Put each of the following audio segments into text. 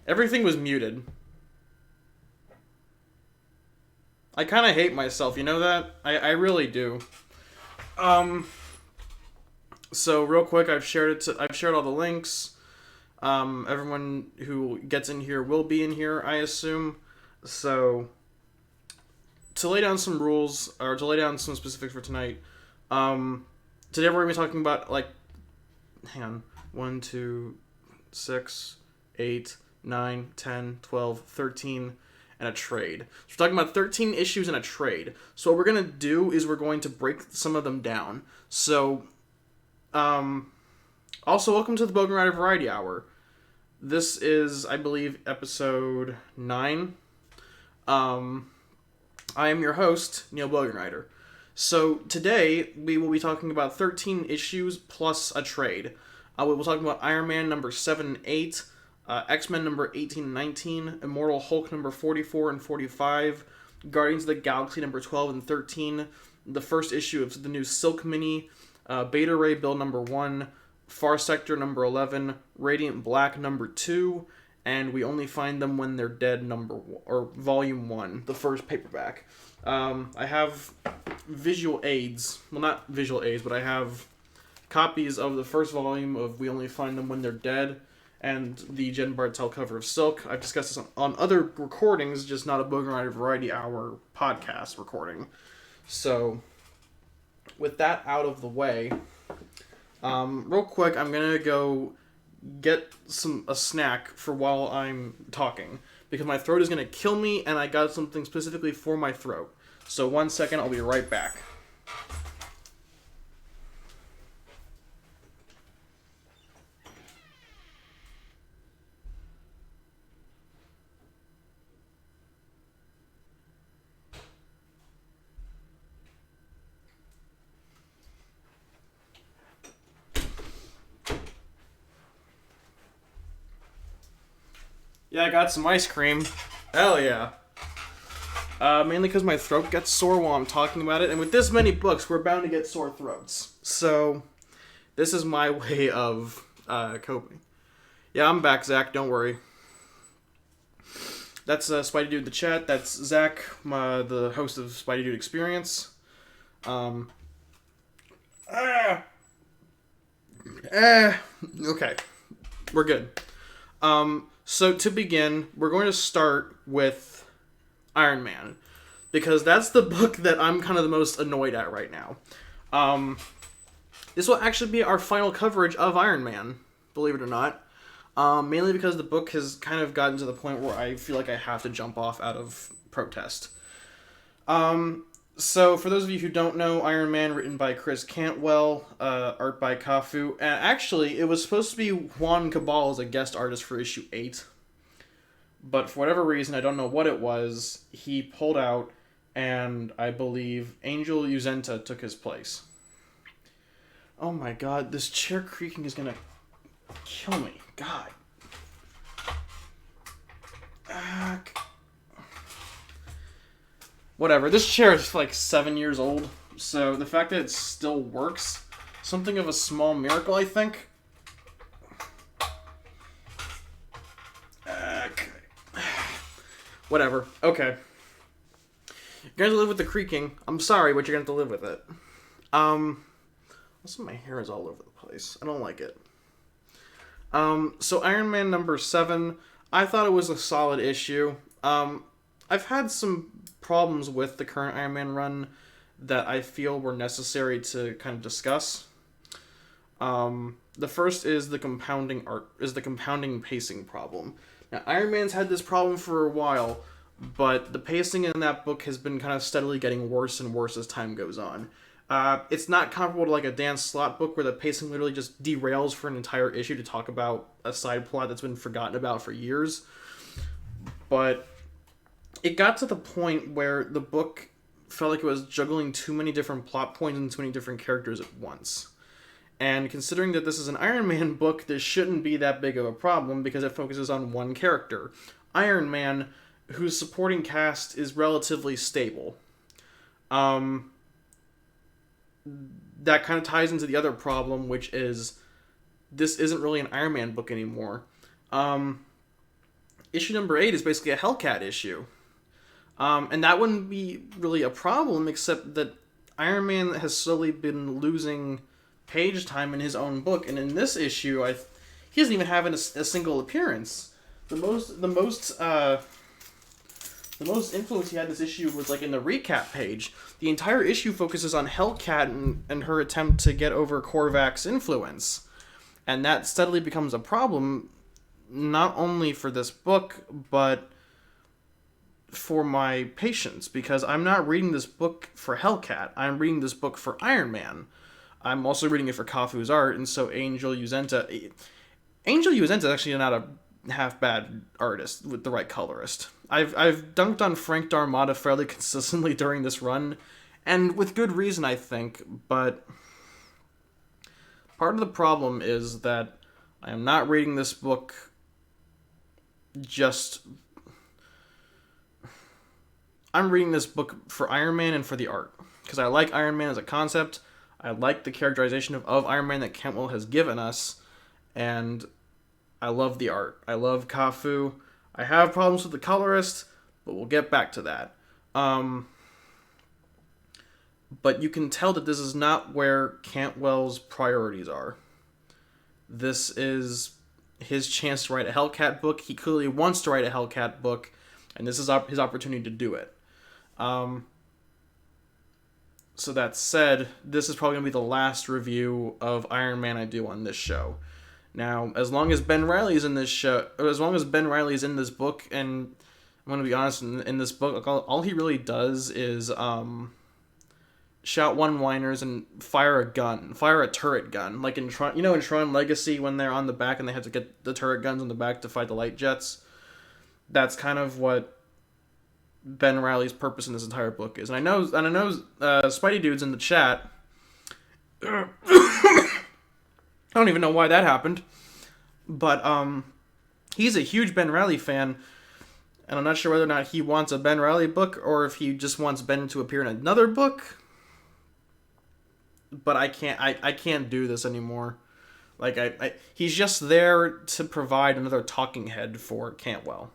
Everything was muted. I kind of hate myself, you know that? I really do. Um, so real quick, I've shared all the links. Everyone who gets in here will be in here, I assume. So to lay down some rules or to lay down some specifics for tonight, um, today we're gonna be talking about hang on, 1, 2, 6, 8, 9, 10, 12, 13, and a trade. So we're talking about 13 issues in a trade. So what we're gonna do is we're going to break some of them down. So, um, also welcome to the Bogenrieder Variety Hour. This is, I believe, episode 9. Um, I am your host, Neil Bogenrieder. So today we will be talking about 13 issues plus a trade. We will talk about Iron Man number 7 and 8, X-Men number 18 and 19, Immortal Hulk number 44 and 45, Guardians of the Galaxy number 12 and 13, the first issue of the new Silk mini, Beta Ray Bill number 1, Far Sector number 11, Radiant Black number 2, and We Only Find Them When They're Dead number 1, or volume 1, the first paperback. I have visual aids. Well, not visual aids, but I have copies of the first volume of We Only Find Them When They're Dead and the Jen Bartel cover of Silk. I've discussed this on other recordings, just not a Bogenrieder Variety Hour podcast recording. So, with that out of the way, real quick, I'm gonna go get a snack for while I'm talking because my throat is gonna kill me, and I got something specifically for my throat. So 1 second, I'll be right back. Yeah, I got some ice cream. Hell yeah. Mainly because my throat gets sore while I'm talking about it, and with this many books, we're bound to get sore throats. So, this is my way of coping. Yeah, I'm back, Zach. Don't worry. That's Spidey Dude the chat. That's Zach, the host of Spidey Dude Experience. Um. Ah, okay, we're good. So to begin, we're going to start with Iron Man because that's the book that I'm kind of the most annoyed at right now. This will actually be our final coverage of Iron Man, believe it or not. Mainly because the book has kind of gotten to the point where I feel like I have to jump off out of protest. So for those of you who don't know, Iron Man, written by Chris Cantwell, art by Kafu, and actually it was supposed to be Juan Cabal as a guest artist for issue 8, but for whatever reason, I don't know what it was, he pulled out, and I believe Angel Uzenta took his place. Oh my god, this chair creaking is gonna kill me. God. Whatever, this chair is like 7 years old, so the fact that it still works, something of a small miracle, I think. Whatever, okay. You're gonna have to live with the creaking. I'm sorry, but you're gonna have to live with it. Also my hair is all over the place. I don't like it. So Iron Man number 7, I thought it was a solid issue. I've had some problems with the current Iron Man run that I feel were necessary to kind of discuss. The first is the compounding pacing problem. Now, Iron Man's had this problem for a while, but the pacing in that book has been kind of steadily getting worse and worse as time goes on. It's not comparable to like a Dan Slott book where the pacing literally just derails for an entire issue to talk about a side plot that's been forgotten about for years. But it got to the point where the book felt like it was juggling too many different plot points and too many different characters at once. And considering that this is an Iron Man book, this shouldn't be that big of a problem because it focuses on one character, Iron Man, whose supporting cast is relatively stable. That kind of ties into the other problem, which is this isn't really an Iron Man book anymore. issue number 8 is basically a Hellcat issue. And that wouldn't be really a problem, except that Iron Man has slowly been losing page time in his own book, and in this issue, he doesn't even have a single appearance. The most influence he had in this issue was like in the recap page. The entire issue focuses on Hellcat and her attempt to get over Korvac's influence, and that steadily becomes a problem, not only for this book, but for my patients, because I'm not reading this book for Hellcat. I'm reading this book for Iron Man. I'm also reading it for Kafu's art, and so Angel Uzenta is actually not a half bad artist with the right colorist. I've dunked on Frank Darmada fairly consistently during this run, and with good reason, I think, but part of the problem is that I am not reading this book I'm reading this book for Iron Man and for the art, because I like Iron Man as a concept. I like the characterization of Iron Man that Cantwell has given us, and I love the art. I love Kafu. I have problems with the colorist, but we'll get back to that. But you can tell that this is not where Cantwell's priorities are. This is his chance to write a Hellcat book. He clearly wants to write a Hellcat book, and this is his opportunity to do it. So that said, this is probably going to be the last review of Iron Man I do on this show. Now, as long as Ben Reilly's in this show, or as long as Ben Reilly's in this book, and I'm going to be honest, in this book, all he really does is shout one-liners and fire a turret gun, like in Tron, in Tron Legacy when they're on the back and they have to get the turret guns on the back to fight the light jets. That's kind of what Ben Reilly's purpose in this entire book is. And I know, Spidey Dude's in the chat. I don't even know why that happened, but he's a huge Ben Reilly fan, and I'm not sure whether or not he wants a Ben Reilly book or if he just wants Ben to appear in another book. But I can't do this anymore. Like he's just there to provide another talking head for Cantwell.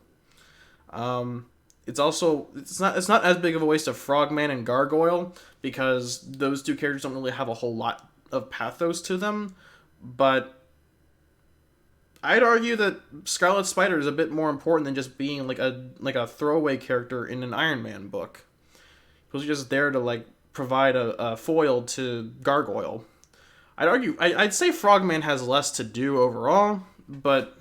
It's not as big of a waste of Frogman and Gargoyle, because those two characters don't really have a whole lot of pathos to them, but I'd argue that Scarlet Spider is a bit more important than just being like a throwaway character in an Iron Man book. He was just there to provide a foil to Gargoyle. I'd say Frogman has less to do overall, but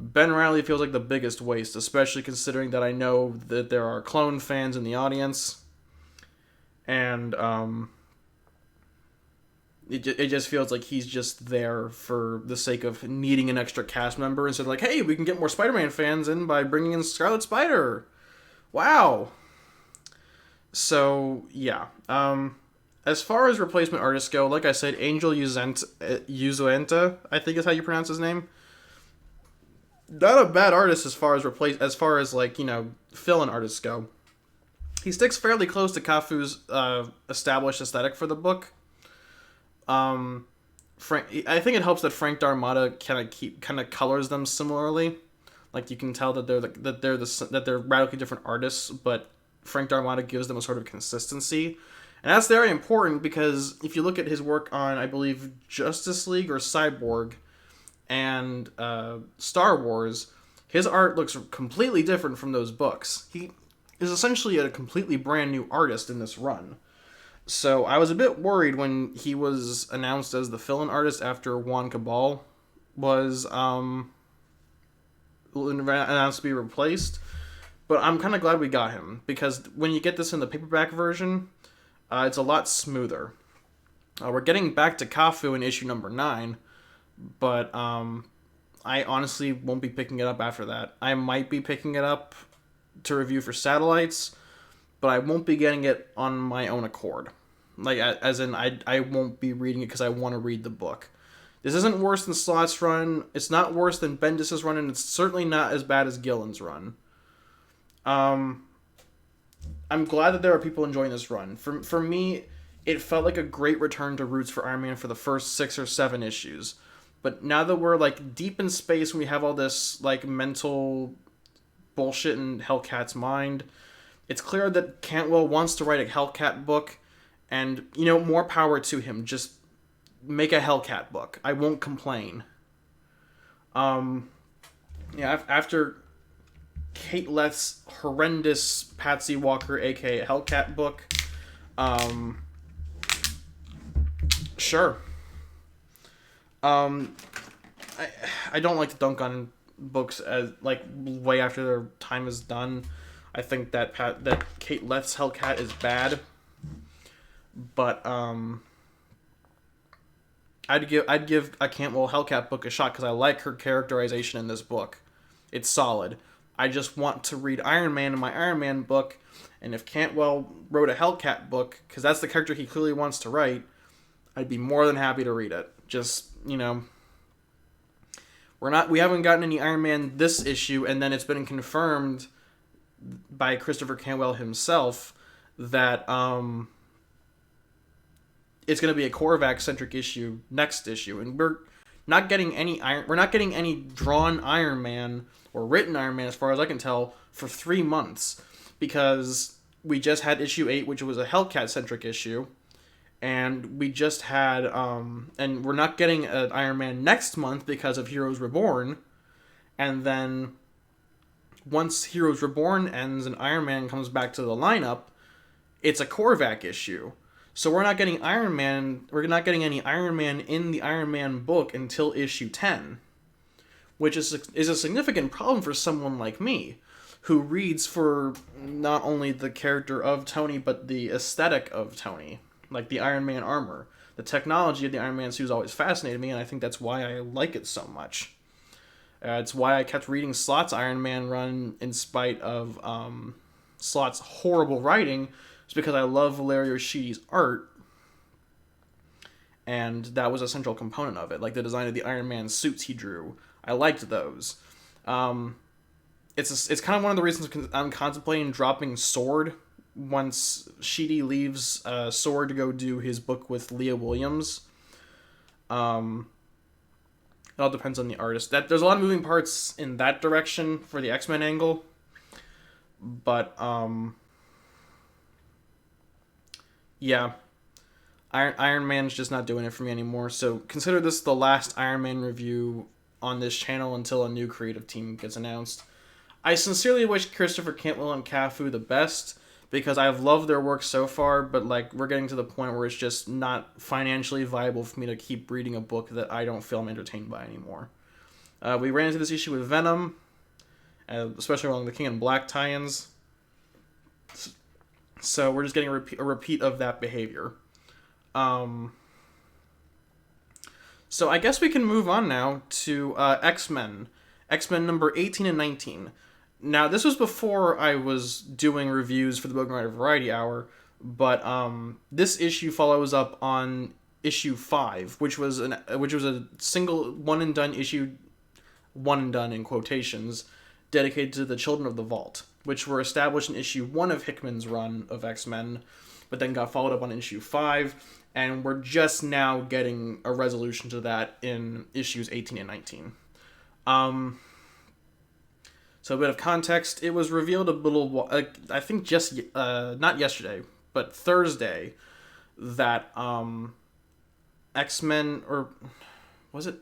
Ben Reilly feels like the biggest waste, especially considering that I know that there are clone fans in the audience, and it just feels like he's just there for the sake of needing an extra cast member instead of hey, we can get more Spider-Man fans in by bringing in Scarlet Spider. Wow. So, yeah. As far as replacement artists go, like I said, Angel Uzuenta, I think is how you pronounce his name. Not a bad artist as far as fill-in artists go. He sticks fairly close to Kafu's established aesthetic for the book. I think it helps that Frank Darmada kind of colors them similarly. Like you can tell that they're radically different artists, but Frank Darmada gives them a sort of consistency. And that's very important because if you look at his work on, I believe, Justice League or Cyborg and Star Wars, his art looks completely different from those books. He is essentially a completely brand new artist in this run. So I was a bit worried when he was announced as the fill-in artist after Juan Cabal was announced to be replaced. But I'm kind of glad we got him, because when you get this in the paperback version, it's a lot smoother. We're getting back to Kafu in issue number 9, but I honestly won't be picking it up after that. I might be picking it up to review for Satellites, but I won't be getting it on my own accord. As in, I won't be reading it because I want to read the book. This isn't worse than Slott's run, it's not worse than Bendis' run, and it's certainly not as bad as Gillen's run. I'm glad that there are people enjoying this run. For me, it felt like a great return to roots for Iron Man for the first 6 or 7 issues. But now that we're deep in space and we have all this mental bullshit in Hellcat's mind. It's clear that Cantwell wants to write a Hellcat book, and, more power to him. Just make a Hellcat book. I won't complain. After Kate Leth's horrendous Patsy Walker, aka Hellcat book, sure. I don't like to dunk on books as way after their time is done. I think that Kate Leth's Hellcat is bad, but I'd give a Cantwell Hellcat book a shot because I like her characterization in this book. It's solid. I just want to read Iron Man in my Iron Man book, and if Cantwell wrote a Hellcat book, because that's the character he clearly wants to write, I'd be more than happy to read it. Just, we haven't gotten any Iron Man this issue, and then it's been confirmed by Christopher Cantwell himself that it's going to be a Korvac centric issue next issue, and we're not getting any drawn Iron Man or written Iron Man, as far as I can tell, for 3 months, because we just had issue 8, which was a Hellcat centric issue, and we just had and we're not getting an Iron Man next month because of Heroes Reborn, and then once Heroes Reborn ends and Iron Man comes back to the lineup, it's a Korvac issue. So we're not getting Iron Man. We're not getting any Iron Man in the Iron Man book until issue 10, which is a significant problem for someone like me, who reads for not only the character of Tony but the aesthetic of Tony, like the Iron Man armor. The technology of the Iron Man suit has always fascinated me, and I think that's why I like it so much. It's why I kept reading Slott's Iron Man run in spite of Slott's horrible writing. It's because I love Valerio Schiti's art, and that was a central component of it. Like the design of the Iron Man suits he drew, I liked those. It's kind of one of the reasons I'm contemplating dropping Sword once Schiti leaves Sword to go do his book with Leah Williams. It all depends on the artist. There's a lot of moving parts in that direction for the X-Men angle, but yeah, Iron Man's just not doing it for me anymore. So consider this the last Iron Man review on this channel until a new creative team gets announced. I sincerely wish Christopher Cantwell and Cafu the best, because I've loved their work so far, but we're getting to the point where it's just not financially viable for me to keep reading a book that I don't feel I'm entertained by anymore. We ran into this issue with Venom, especially along the King in Black tie-ins. So we're just getting a repeat of that behavior. So I guess we can move on now to X-Men. X-Men number 18 and 19. Now, this was before I was doing reviews for the Bogenrieder Variety Hour, but this issue follows up on issue 5, which was a single one-and-done issue, one-and-done in quotations, dedicated to the Children of the Vault, which were established in issue 1 of Hickman's run of X-Men, but then got followed up on issue 5, and we're just now getting a resolution to that in issues 18 and 19. So a bit of context, it was revealed a little, I think just, not yesterday, but Thursday, that X-Men, or was it?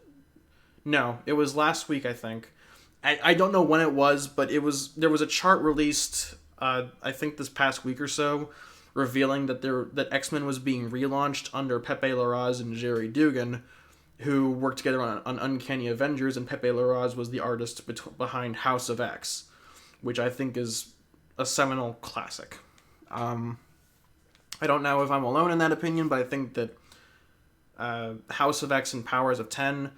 No, it was last week, I think. I don't know when it was, but there was a chart released, I think this past week or so, revealing that X-Men was being relaunched under Pepe Larraz and Jerry Dugan, who worked together on Uncanny Avengers, and Pepe Larraz was the artist behind House of X, which I think is a seminal classic. I don't know if I'm alone in that opinion, but I think that House of X and Powers of 10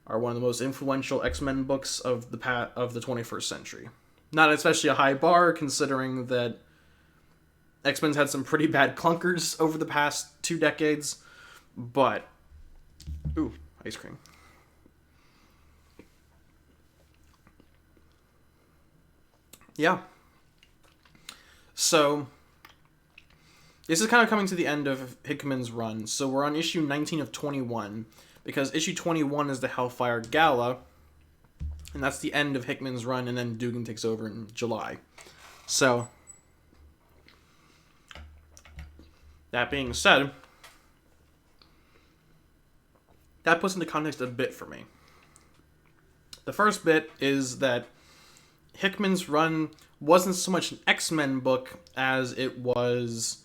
are one of the most influential X-Men books of the 21st century. Not especially a high bar, considering that X-Men's had some pretty bad clunkers over the past 2 decades, but... Ooh, ice cream. Yeah. So, this is kind of coming to the end of Hickman's run. So we're on issue 19 of 21, because issue 21 is the Hellfire Gala, And that's the end of Hickman's run, and then Dugan takes over in July. So, that being said, that puts into context a bit for me. The first bit is that Hickman's run wasn't so much an X-Men book as it was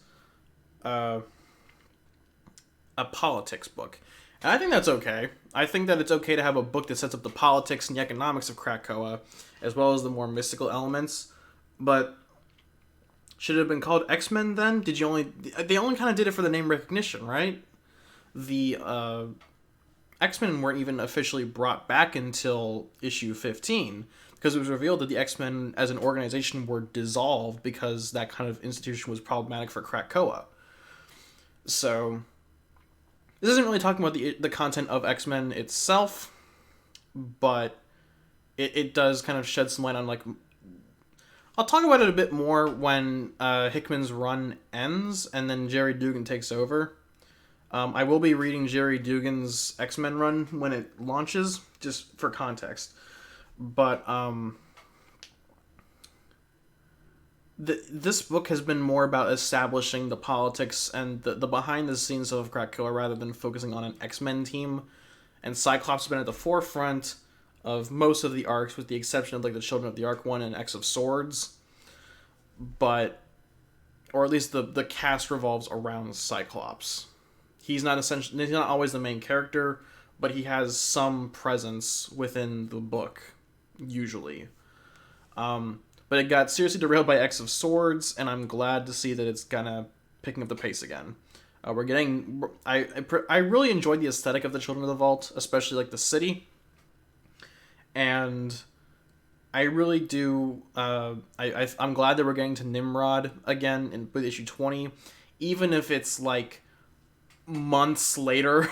a politics book. And I think that's okay. I think that it's okay to have a book that sets up the politics and the economics of Krakoa, as well as the more mystical elements. But should it have been called X-Men then? They only kind of did it for the name recognition, right? The X-Men weren't even officially brought back until issue 15, because it was revealed that the X-Men as an organization were dissolved because that kind of institution was problematic for Krakoa. So, this isn't really talking about the content of X-Men itself, but it does kind of shed some light on, like... I'll talk about it a bit more when Hickman's run ends, and then Jerry Dugan takes over. I will be reading Jerry Dugan's X-Men run when it launches, just for context. But this book has been more about establishing the politics and the behind-the-scenes of Krakoa rather than focusing on an X-Men team. And Cyclops has been at the forefront of most of the arcs, with the exception of like the Children of the Ark one and X of Swords. But, or at least the cast revolves around Cyclops. He's not always the main character, but he has some presence within the book, usually. But it got seriously derailed by X of Swords, and I'm glad to see that it's kind of picking up the pace again. I really enjoyed the aesthetic of the Children of the Vault, especially like the city. And I really do. I'm glad that we're getting to Nimrod again with issue 20, even if it's like months later.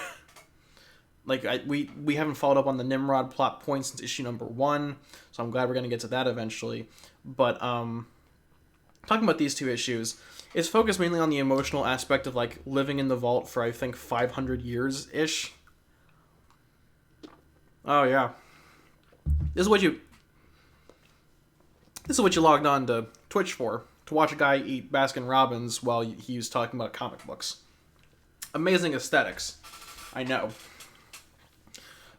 Like we haven't followed up on the Nimrod plot point since issue number 1, so I'm glad we're gonna get to that eventually. But talking about these two issues, it's focused mainly on the emotional aspect of like living in the vault for I think 500 years ish. Oh yeah. This is what you logged on to Twitch for, to watch a guy eat Baskin Robbins while he was talking about comic books. Amazing aesthetics, I know.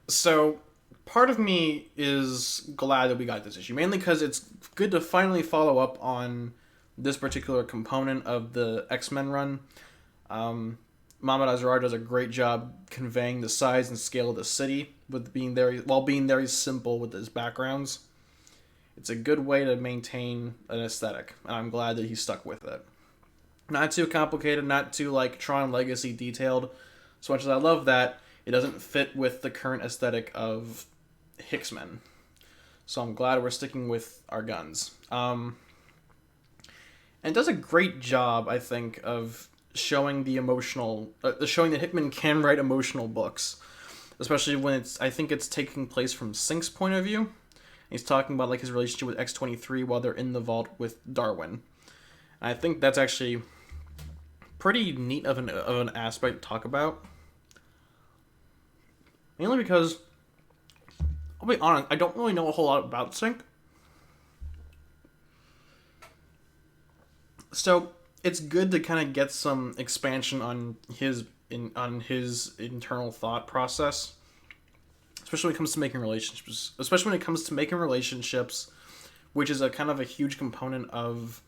So, part of me is glad that we got this issue, mainly because it's good to finally follow up on this particular component of the X-Men run. Mahmoud Azrar does a great job conveying the size and scale of the city while being very simple with his backgrounds. It's a good way to maintain an aesthetic, and I'm glad that he stuck with it. Not too complicated, not too like Tron Legacy detailed. So much as I love that, it doesn't fit with the current aesthetic of Hicksmen. So I'm glad we're sticking with our guns. And it does a great job, I think, of showing showing that Hickman can write emotional books, especially when I think it's taking place from Sync's point of view. He's talking about like his relationship with X-23 while they're in the vault with Darwin. And I think that's actually pretty neat of an aspect to talk about. Mainly because, I'll be honest, I don't really know a whole lot about Sync. So it's good to kind of get some expansion on his internal thought process, especially when it comes to making relationships. Which is a kind of a huge component of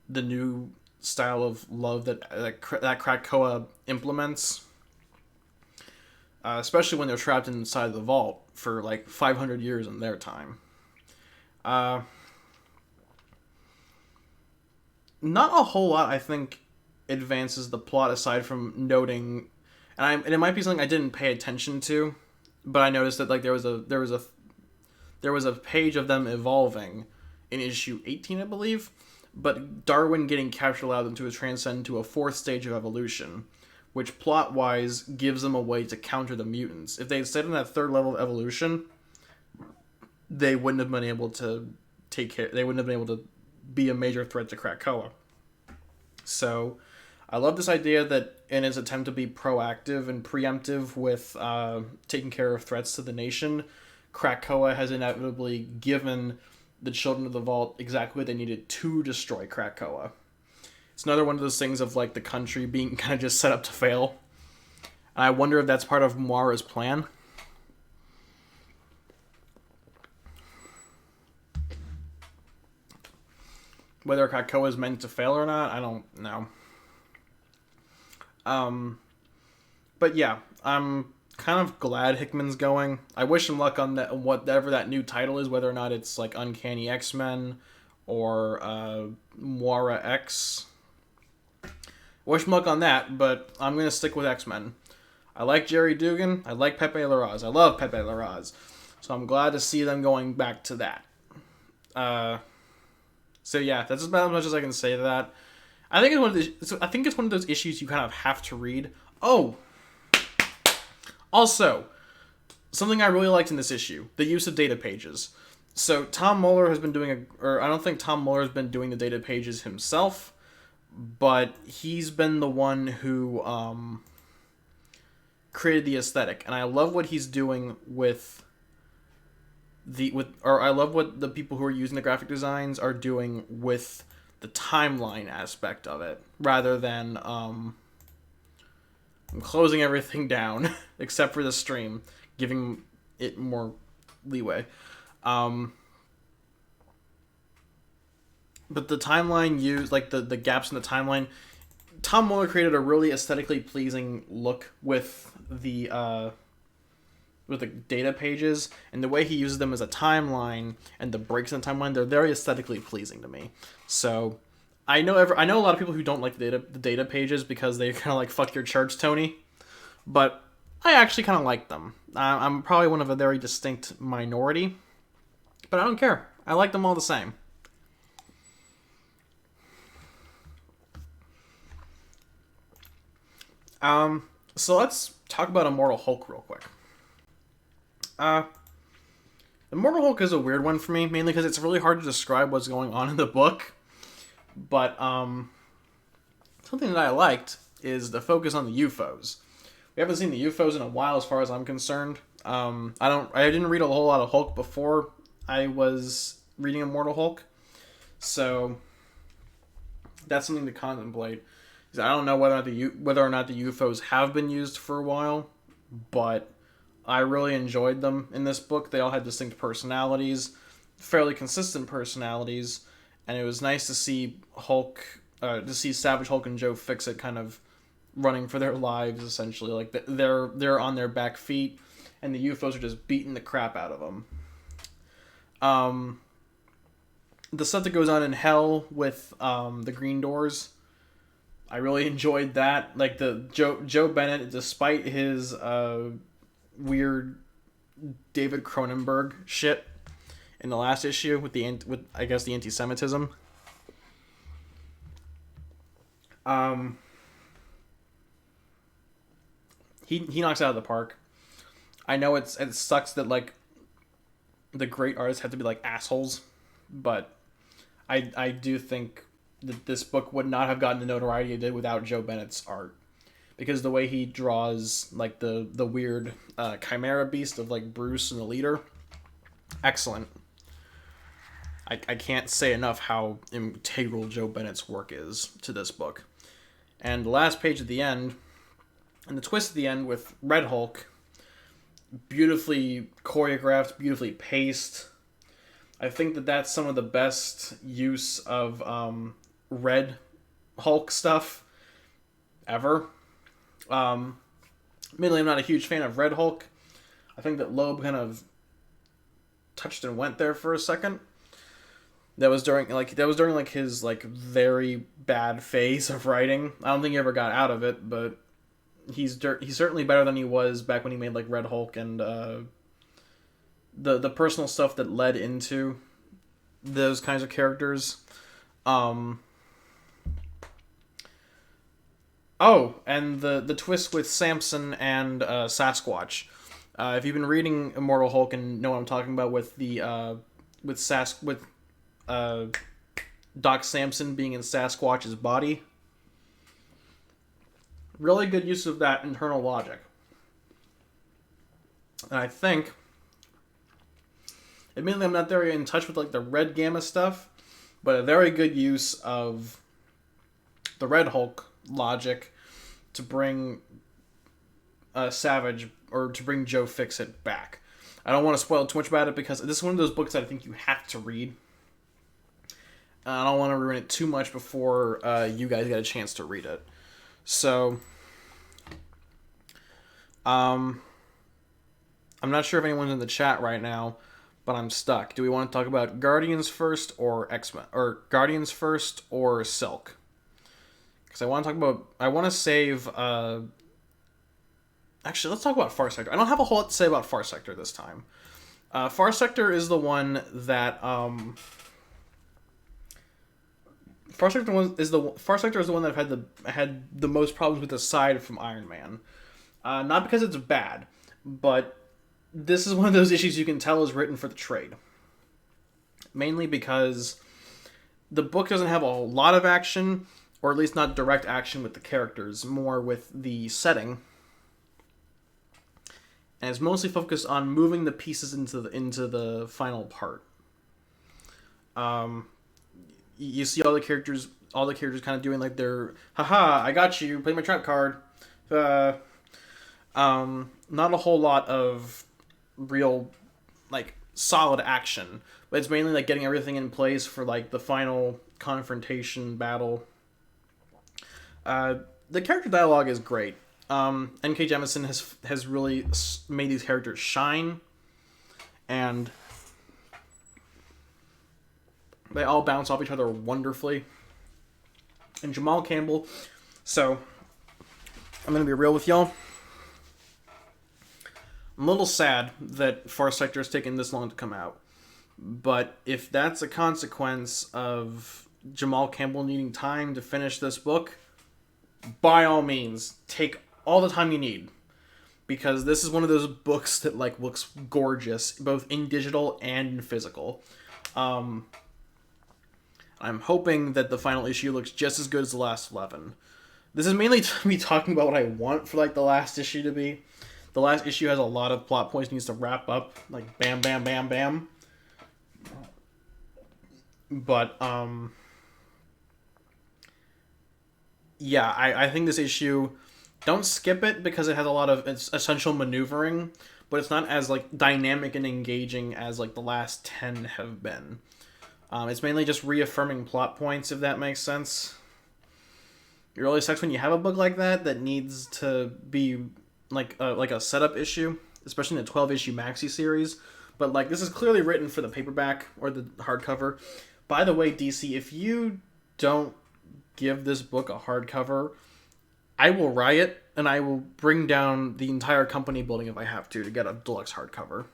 the new style of love that Krakoa implements. Especially when they're trapped inside the vault for like 500 years in their time. Not a whole lot, I think, advances the plot aside from noting, and it might be something I didn't pay attention to, but I noticed that like there was a page of them evolving in issue 18, I believe, but Darwin getting captured allowed them to transcend to a 4th stage of evolution, which plot-wise gives them a way to counter the mutants. If they had stayed in that 3rd level of evolution, they wouldn't have been able to they wouldn't have been able to be a major threat to Krakoa. So, I love this idea that in his attempt to be proactive and preemptive with taking care of threats to the nation, Krakoa has inevitably given the Children of the Vault exactly what they needed to destroy Krakoa. It's another one of those things of like the country being kind of just set up to fail. And I wonder if that's part of Moira's plan. Whether Krakoa is meant to fail or not, I don't know. But yeah, I'm kind of glad Hickman's going. I wish him luck on that, whatever that new title is, whether or not it's like Uncanny X-Men or Moira X. Wish him luck on that, but I'm going to stick with X-Men. I like Jerry Dugan. I like Pepe Larraz. I love Pepe Larraz. So I'm glad to see them going back to that. So yeah, that's about as much as I can say to that. I think it's one of those issues you kind of have to read. Oh! Also, something I really liked in this issue, the use of data pages. So Tom Muller has been doing I don't think Tom Muller has been doing the data pages himself, but he's been the one who created the aesthetic, and I love what he's doing I love what the people who are using the graphic designs are doing with the timeline aspect of it, rather than I'm closing everything down except for the stream, giving it more leeway. But the timeline used, like the gaps in the timeline, Tom Muller created a really aesthetically pleasing look with the data pages, and the way he uses them as a timeline and the breaks in the timeline, they're very aesthetically pleasing to me. So I know a lot of people who don't like the data pages because they kind of like fuck your charts, Tony, but I actually kind of like them. I'm probably one of a very distinct minority, but I don't care. I like them all the same. So let's talk about Immortal Hulk real quick. Immortal Hulk is a weird one for me, mainly because it's really hard to describe what's going on in the book. But something that I liked is the focus on the UFOs. We haven't seen the UFOs in a while, as far as I'm concerned. I didn't read a whole lot of Hulk before I was reading Immortal Hulk, so that's something to contemplate. I don't know whether or not the UFOs have been used for a while, but I really enjoyed them in this book. They all had distinct personalities, fairly consistent personalities, and it was nice to see Savage Hulk and Joe Fixit kind of running for their lives, essentially. Like they're on their back feet, and the UFOs are just beating the crap out of them. The stuff that goes on in Hell with the Green Doors, I really enjoyed that. Like the Joe Bennett, despite his weird David Cronenberg shit in the last issue with the anti-Semitism. He knocks it out of the park. I know it sucks that like the great artists have to be like assholes, but I do think that this book would not have gotten the notoriety it did without Joe Bennett's art, because the way he draws like the weird chimera beast of like Bruce and the leader, excellent. I can't say enough how integral Joe Bennett's work is to this book. And the last page at the end, and the twist at the end with Red Hulk, beautifully choreographed, beautifully paced. I think that that's some of the best use of Red Hulk stuff ever. Admittedly, I'm not a huge fan of Red Hulk. I think that Loeb kind of touched and went there for a second. That was during his like very bad phase of writing. I don't think he ever got out of it, but he's certainly better than he was back when he made like Red Hulk and the personal stuff that led into those kinds of characters. Oh, and the twist with Samson and Sasquatch. If you've been reading Immortal Hulk and know what I'm talking about with Doc Samson being in Sasquatch's body, really good use of that internal logic. And I think Admittedly, I'm not very in touch with like the Red Gamma stuff, but a very good use of the Red Hulk logic to bring Savage, or to bring Joe Fixit back. I don't want to spoil too much about it because this is one of those books that I think you have to read. I don't want to ruin it too much before you guys get a chance to read it. So, I'm not sure if anyone's in the chat right now, but I'm stuck. Do we want to talk about Guardians first or X-Men, or Guardians first or Silk? Because I want to talk about. I want to save. Actually, let's talk about Far Sector. I don't have a whole lot to say about Far Sector this time. Far Sector is the one that. Far Sector is the one that had the most problems with, aside from Iron Man. Not because it's bad, but this is one of those issues you can tell is written for the trade. Mainly because the book doesn't have a lot of action, or at least not direct action with the characters, more with the setting. And it's mostly focused on moving the pieces into the final part. You see all the characters kind of doing like their, haha, I got you, play my trap card. Not a whole lot of real, like, solid action, but it's mainly like getting everything in place for like the final confrontation battle. The character dialogue is great. N.K. Jemisin has really made these characters shine, and they all bounce off each other wonderfully. And Jamal Campbell, so I'm going to be real with y'all. I'm a little sad that Far Sector has taken this long to come out. But if that's a consequence of Jamal Campbell needing time to finish this book, by all means, take all the time you need. Because this is one of those books that like looks gorgeous, both in digital and in physical. I'm hoping that the final issue looks just as good as the last 11. This is mainly me talking about what I want for like the last issue to be. The last issue has a lot of plot points, needs to wrap up, like bam, bam, bam, bam. But, yeah, I think this issue, don't skip it because it has a lot of essential maneuvering, but it's not as, like, dynamic and engaging as, like, the last 10 have been. It's mainly just reaffirming plot points, if that makes sense. It really sucks when you have a book like that needs to be like a setup issue, especially in the 12-issue maxi series. But like this is clearly written for the paperback or the hardcover. By the way, DC, if you don't give this book a hardcover, I will riot and I will bring down the entire company building if I have to get a deluxe hardcover.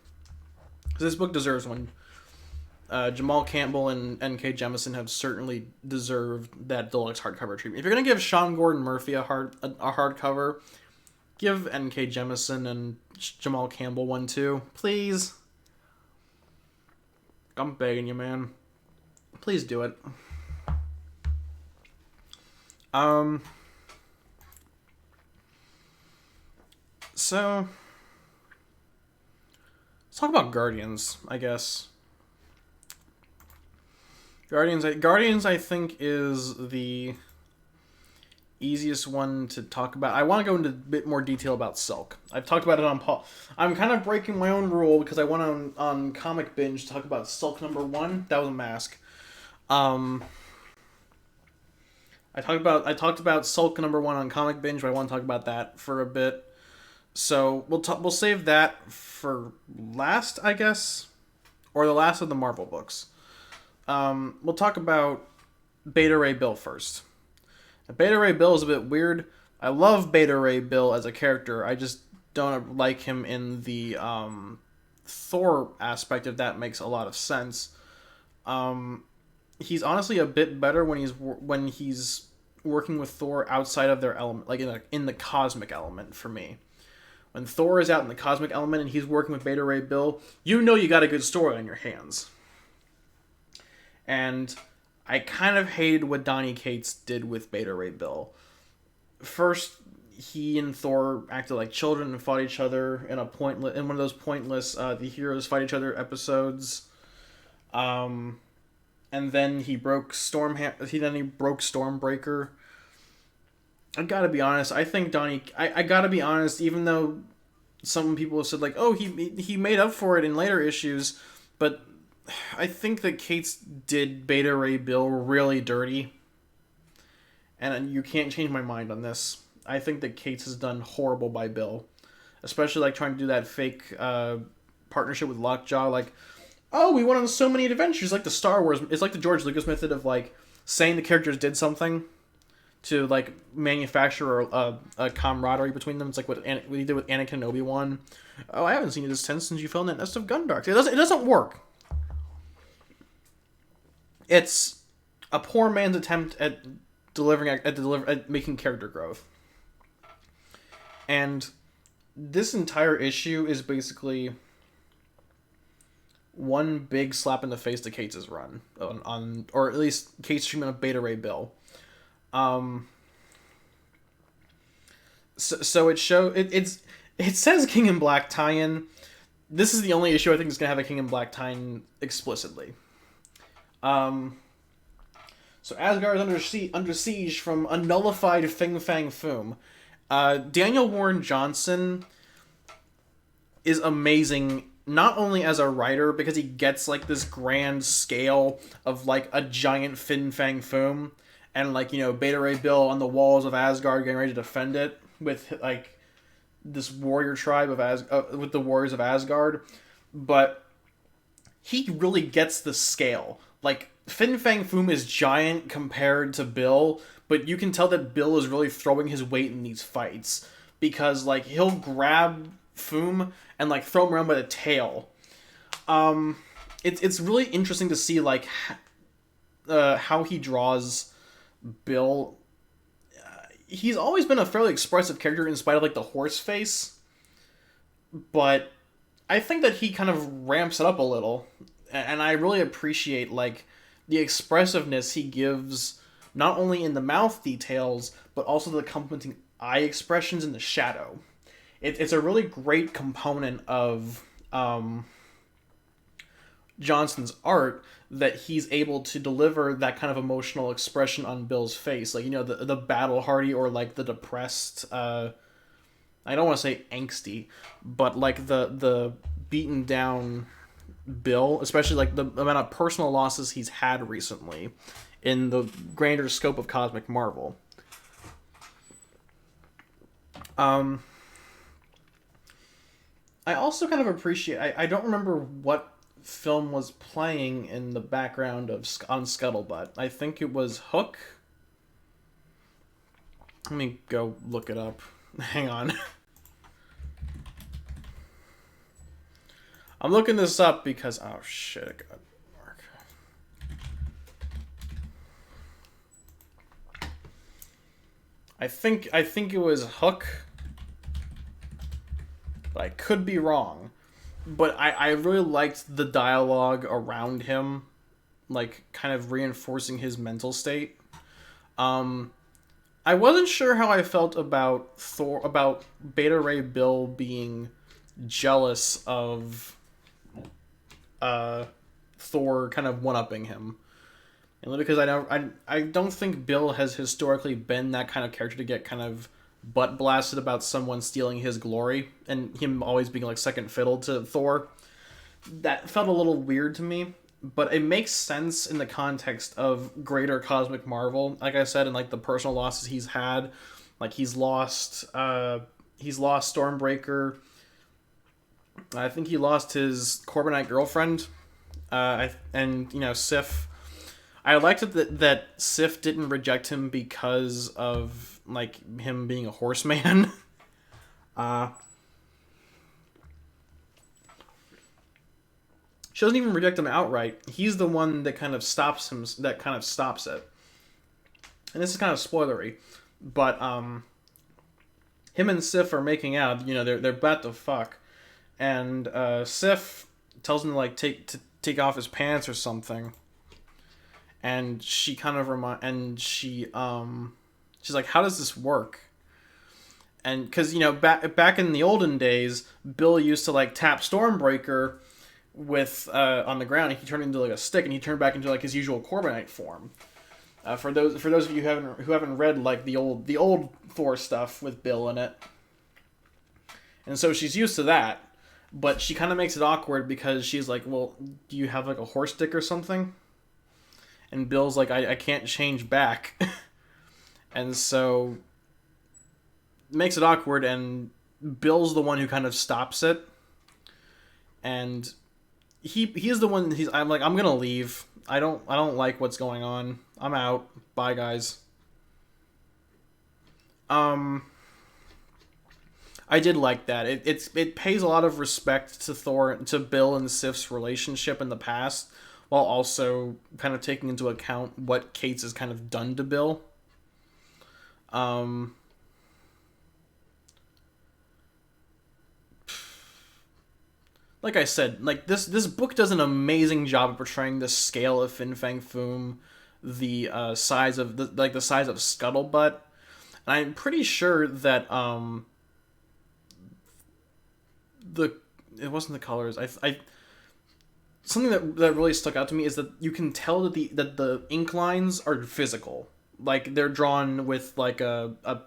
Because this book deserves one. Jamal Campbell and N.K. Jemisin have certainly deserved that deluxe hardcover treatment. If you're going to give Sean Gordon Murphy a hardcover, give N.K. Jemisin and Jamal Campbell one too. Please. I'm begging you, man. Please do it. So, let's talk about Guardians, I guess. Guardians, I think, is the easiest one to talk about. I want to go into a bit more detail about Silk. I've talked about it on Paul. I'm kind of breaking my own rule because I went on Comic Binge to talk about Silk #1. That was a mask. I talked about Silk #1 on Comic Binge, but I want to talk about that for a bit. So we'll save that for last, I guess, or the last of the Marvel books. We'll talk about Beta Ray Bill first. Now, Beta Ray Bill is a bit weird. I love Beta Ray Bill as a character. I just don't like him in the Thor aspect, if that makes a lot of sense. He's honestly a bit better when he's working with Thor outside of their element, like in the cosmic element for me. When Thor is out in the cosmic element and he's working with Beta Ray Bill, you know you got a good story on your hands. And I kind of hated what Donny Cates did with Beta Ray Bill. First, he and Thor acted like children and fought each other in one of those pointless the heroes fight each other episodes. And then he broke he broke Stormbreaker. I gotta be honest. I think Donnie. I gotta be honest. Even though some people have said like, oh, he made up for it in later issues, but I think that Cates did Beta Ray Bill really dirty, and you can't change my mind on this. I think that Cates has done horrible by Bill, especially like trying to do that fake partnership with Lockjaw. Like, oh, we went on so many adventures, like the Star Wars. It's like the George Lucas method of like saying the characters did something to like manufacture a camaraderie between them. It's like what he did with Anakin and Obi-Wan. Oh, I haven't seen you this tense since you fell in that nest of Gundarks. It doesn't work. It's a poor man's attempt at at making character growth. And this entire issue is basically one big slap in the face to Cates' run on or at least Cates' treatment of Beta Ray Bill. So it says King in Black tie-in. This is the only issue I think is gonna have a King in Black tie-in explicitly. So Asgard is under siege from a nullified Fing Fang Foom. Daniel Warren Johnson is amazing, not only as a writer, because he gets like this grand scale of like a giant Fin Fang Foom, and like, you know, Beta Ray Bill on the walls of Asgard getting ready to defend it with like this warrior tribe of with the warriors of Asgard, but he really gets the scale. Like, Fin Fang Foom is giant compared to Bill, but you can tell that Bill is really throwing his weight in these fights, because like he'll grab Foom and like throw him around by the tail. It's really interesting to see like how he draws Bill. He's always been a fairly expressive character in spite of like the horse face, but I think that he kind of ramps it up a little, and I really appreciate like the expressiveness he gives, not only in the mouth details, but also the accompanying eye expressions in the shadow. It's a really great component of Johnson's art, that he's able to deliver that kind of emotional expression on Bill's face. Like, you know, the battle-hardy or like the depressed, I don't want to say angsty, but like the beaten down Bill, especially like the amount of personal losses he's had recently in the grander scope of Cosmic Marvel. I also kind of appreciate, I don't remember what film was playing in the background on Scuttlebutt. I think it was Hook. Let me go look it up. Hang on. I'm looking this up because, oh shit, God, Mark. I think it was Hook, but I could be wrong. But I really liked the dialogue around him, like kind of reinforcing his mental state. I wasn't sure how I felt about Beta Ray Bill being jealous of Thor kind of one-upping him. And because I don't think Bill has historically been that kind of character to get kind of butt blasted about someone stealing his glory, and him always being like second fiddle to Thor. That felt a little weird to me, but it makes sense in the context of greater Cosmic Marvel. Like I said, and like the personal losses he's had, like he's lost Stormbreaker. I think he lost his Corbinite girlfriend, and you know, Sif. I liked it that Sif didn't reject him because of like him being a horseman. She doesn't even reject him outright. He's the one that kind of stops him. That kind of stops it. And this is kind of spoilery, but him and Sif are making out. You know, they're about to fuck, and Sif tells him to like take off his pants or something. And she kind of she's like, how does this work? And because, you know, back in the olden days, Bill used to like tap Stormbreaker with on the ground, he turned into like a stick, and he turned back into like his usual Corbinite form. For those of you who haven't read like the old Thor stuff with Bill in it, and so she's used to that, but she kind of makes it awkward because she's like, well, do you have like a horse dick or something? And Bill's like, I can't change back, and so it makes it awkward, and Bill's the one who kind of stops it, and he's the one. I'm like, I'm gonna leave. I don't like what's going on. I'm out. Bye, guys. I did like that. It pays a lot of respect to Bill and Sif's relationship in the past, while also kind of taking into account what Cates has kind of done to Bill. Like I said, like this book does an amazing job of portraying the scale of Fin Fang Foom, the size of the size of Scuttlebutt, and I'm pretty sure that it wasn't the colors. I something that really stuck out to me is that you can tell that the ink lines are physical, like they're drawn with like a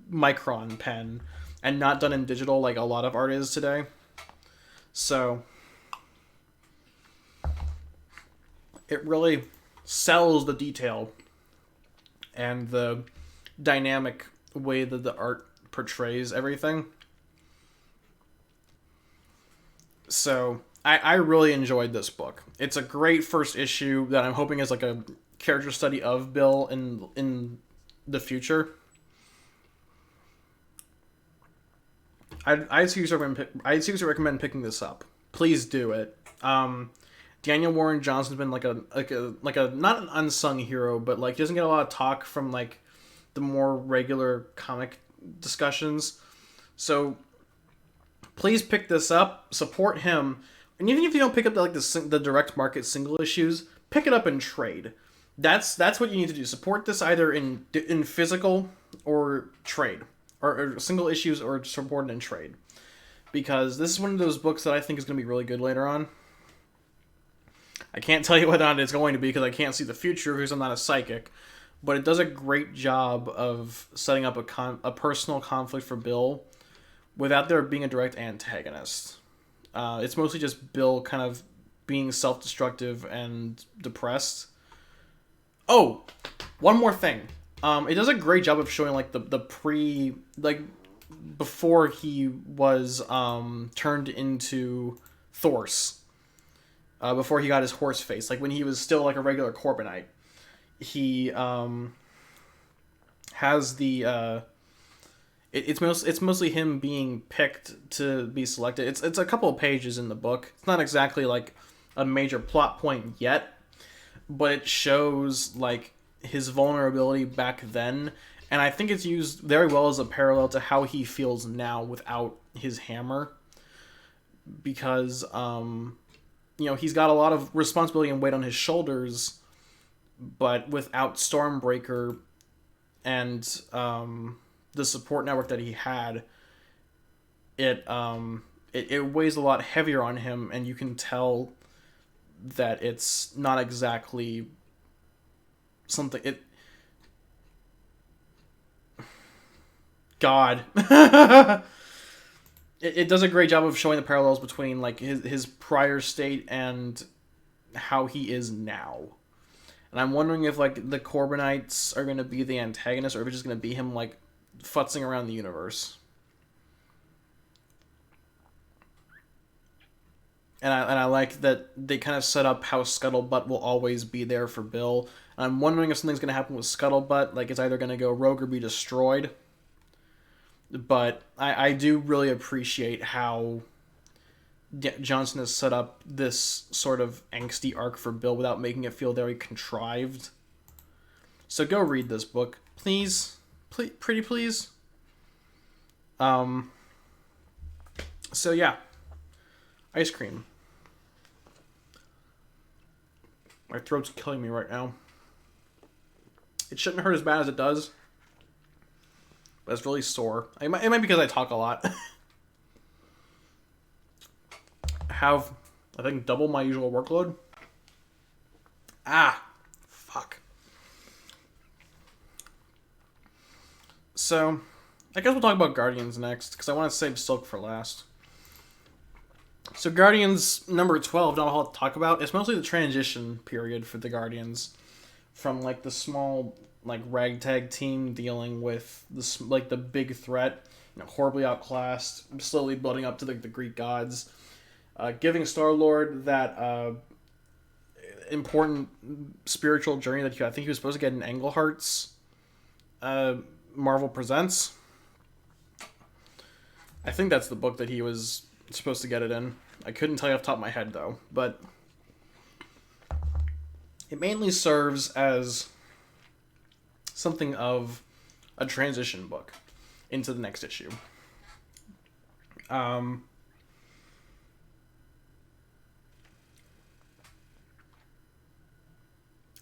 micron pen and not done in digital like a lot of art is today. So it really sells the detail and the dynamic way that the art portrays everything. So I really enjoyed this book. It's a great first issue that I'm hoping is like a character study of Bill in the future. I'd seriously recommend picking this up. Please do it. Daniel Warren Johnson's been like a not an unsung hero, but like he doesn't get a lot of talk from like the more regular comic discussions. So please pick this up, support him, and even if you don't pick up the direct market single issues, pick it up in trade. That's what you need to do. Support this either in physical or trade. Or single issues, or support it in trade. Because this is one of those books that I think is going to be really good later on. I can't tell you whether or not it's going to be because I can't see the future because I'm not a psychic. But it does a great job of setting up a personal conflict for Bill without there being a direct antagonist. It's mostly just Bill kind of being self-destructive and depressed. Oh, one more thing. It does a great job of showing like before he was turned into Thorse, before he got his horse face, like when he was still like a regular Corbinite. He has the it's mostly him being picked to be selected. It's a couple of pages in the book. It's not exactly like a major plot point yet, but it shows like his vulnerability back then, and I think it's used very well as a parallel to how he feels now without his hammer, because he's got a lot of responsibility and weight on his shoulders, but without Stormbreaker and the support network that he had, it weighs a lot heavier on him, and you can tell that it's not exactly something God. it does a great job of showing the parallels between like his prior state and how he is now. And I'm wondering if like the Corbinites are going to be the antagonist, or if it's just going to be him like futzing around the universe. And I like that they kind of set up how Scuttlebutt will always be there for Bill. And I'm wondering if something's going to happen with Scuttlebutt, like it's either going to go rogue or be destroyed. But I do really appreciate how Johnson has set up this sort of angsty arc for Bill without making it feel very contrived. So go read this book, please. Pretty please. So yeah. Ice cream. My throat's killing me right now. It shouldn't hurt as bad as it does. But it's really sore. It might be because I talk a lot. I have I think double my usual workload. Ah, fuck. So, I guess we'll talk about Guardians next, because I want to save Silk for last. So Guardians number 12, not a whole lot to talk about. It's mostly the transition period for the Guardians. From, like, the small, like, ragtag team dealing with, the big threat, horribly outclassed, slowly building up to the Greek gods. Giving Star-Lord that important spiritual journey that I think he was supposed to get in Englehart's Marvel Presents. I think that's the book that he was supposed to get it in. I couldn't tell you off the top of my head, though. But it mainly serves as something of a transition book into the next issue. I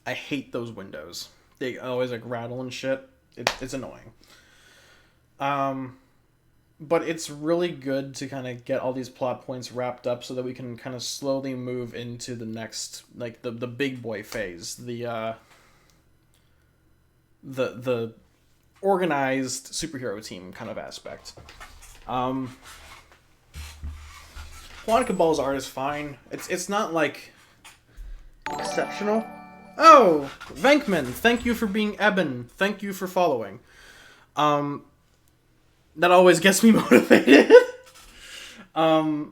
hate those windows. They always, like, rattle and shit. It's annoying. But it's really good to kind of get all these plot points wrapped up so that we can kind of slowly move into the next, like, the big boy phase. The organized superhero team kind of aspect. Juan Cabal's art is fine. It's not, like, exceptional. Oh, Venkman, thank you for being Eben. Thank you for following. That always gets me motivated. But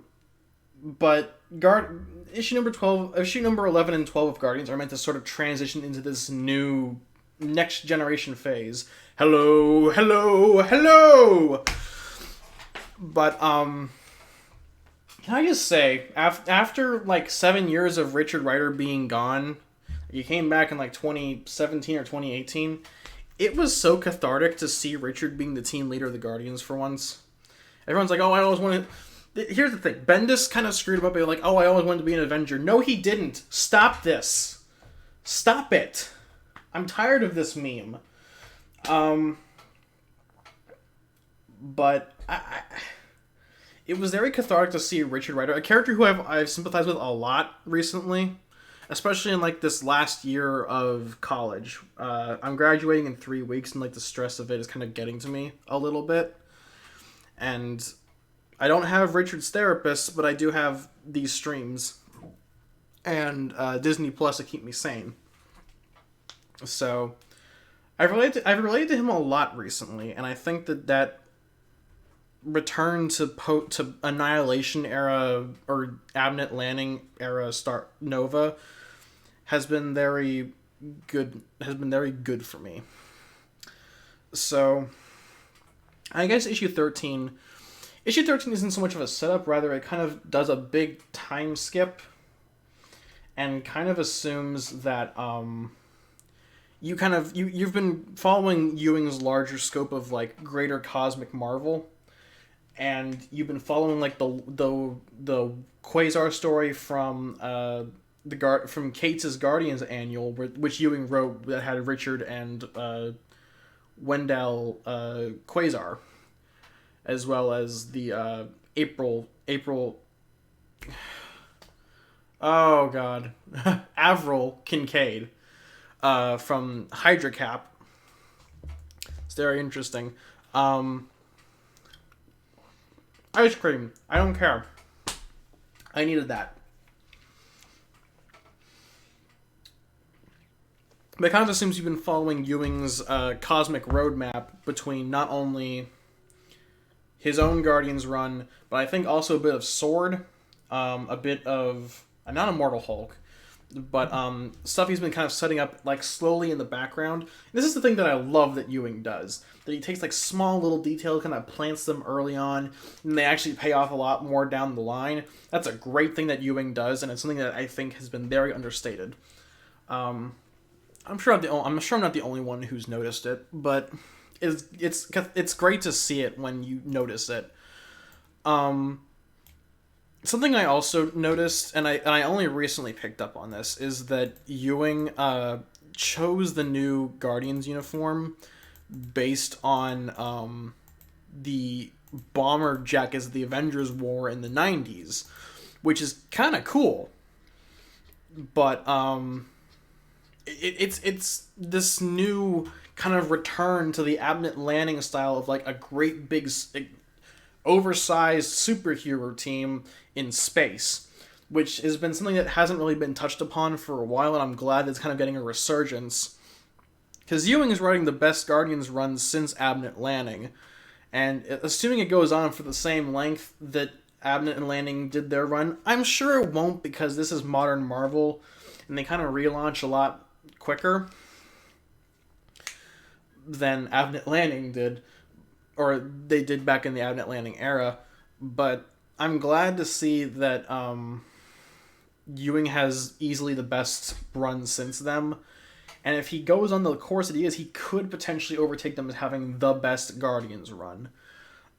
issue number 11 and 12 of Guardians are meant to sort of transition into this new next generation phase. Hello. But can I just say, after like 7 years of Richard Rider being gone, he came back in like 2017 or 2018. It was so cathartic to see Richard being the team leader of the Guardians for once. Everyone's like, oh, I always wanted... Here's the thing. Bendis kind of screwed him up by like, oh, I always wanted to be an Avenger. No, he didn't. Stop this. Stop it. I'm tired of this meme. But it was very cathartic to see Richard Rider, a character who I've sympathized with a lot recently. Especially in, like, this last year of college. I'm graduating in 3 weeks, and, like, the stress of it is kind of getting to me a little bit. And I don't have Richard's therapist, but I do have these streams. And Disney Plus to keep me sane. So, I've related to him a lot recently, and I think that return to Annihilation era, or Abnett Lanning era Star Nova has been very good for me. So I guess issue 13 isn't so much of a setup, rather it kind of does a big time skip and kind of assumes that you've been following Ewing's larger scope of, like, greater cosmic Marvel, and you've been following, like, the Quasar story from from Cates' Guardians annual, which Ewing wrote, that had Richard and Wendell Quasar, as well as the April. Oh God, Avril Kincaid from Hydra Cap. It's very interesting. Ice cream. I don't care. I needed that. But it kind of assumes you've been following Ewing's cosmic roadmap between not only his own Guardians run, but I think also a bit of Sword, a bit of, not Immortal Hulk, but stuff he's been kind of setting up, like, slowly in the background. And this is the thing that I love that Ewing does. That he takes, like, small little details, kind of plants them early on, and they actually pay off a lot more down the line. That's a great thing that Ewing does, and it's something that I think has been very understated. I'm sure I'm not the only one who's noticed it, but it's great to see it when you notice it. Something I also noticed, and I only recently picked up on this, is that Ewing chose the new Guardians uniform based on the bomber jackets the Avengers wore in the 90s. which is kind of cool. But it's this new kind of return to the Abnett Lanning style of like a great big oversized superhero team in space, which has been something that hasn't really been touched upon for a while, and I'm glad it's kind of getting a resurgence. Because Ewing is writing the best Guardians run since Abnett Lanning, and assuming it goes on for the same length that Abnett and Lanning did their run, I'm sure it won't, because this is modern Marvel, and they kind of relaunch a lot quicker than Abnett Lanning did, or they did back in the Abnett Lanning era. But I'm glad to see that Ewing has easily the best run since them. And if he goes on the course that he is, he could potentially overtake them as having the best Guardians run.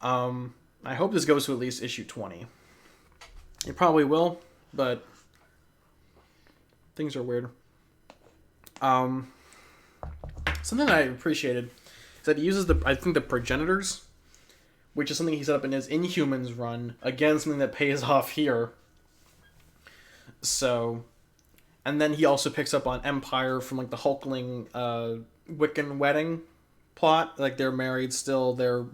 I hope this goes to at least issue 20. It probably will, but things are weird. Something I appreciated is that he uses the progenitors, which is something he set up in his Inhumans run. Again, something that pays off here. So, and then he also picks up on Empire from like the Hulkling Wiccan wedding plot. Like they're married still. They're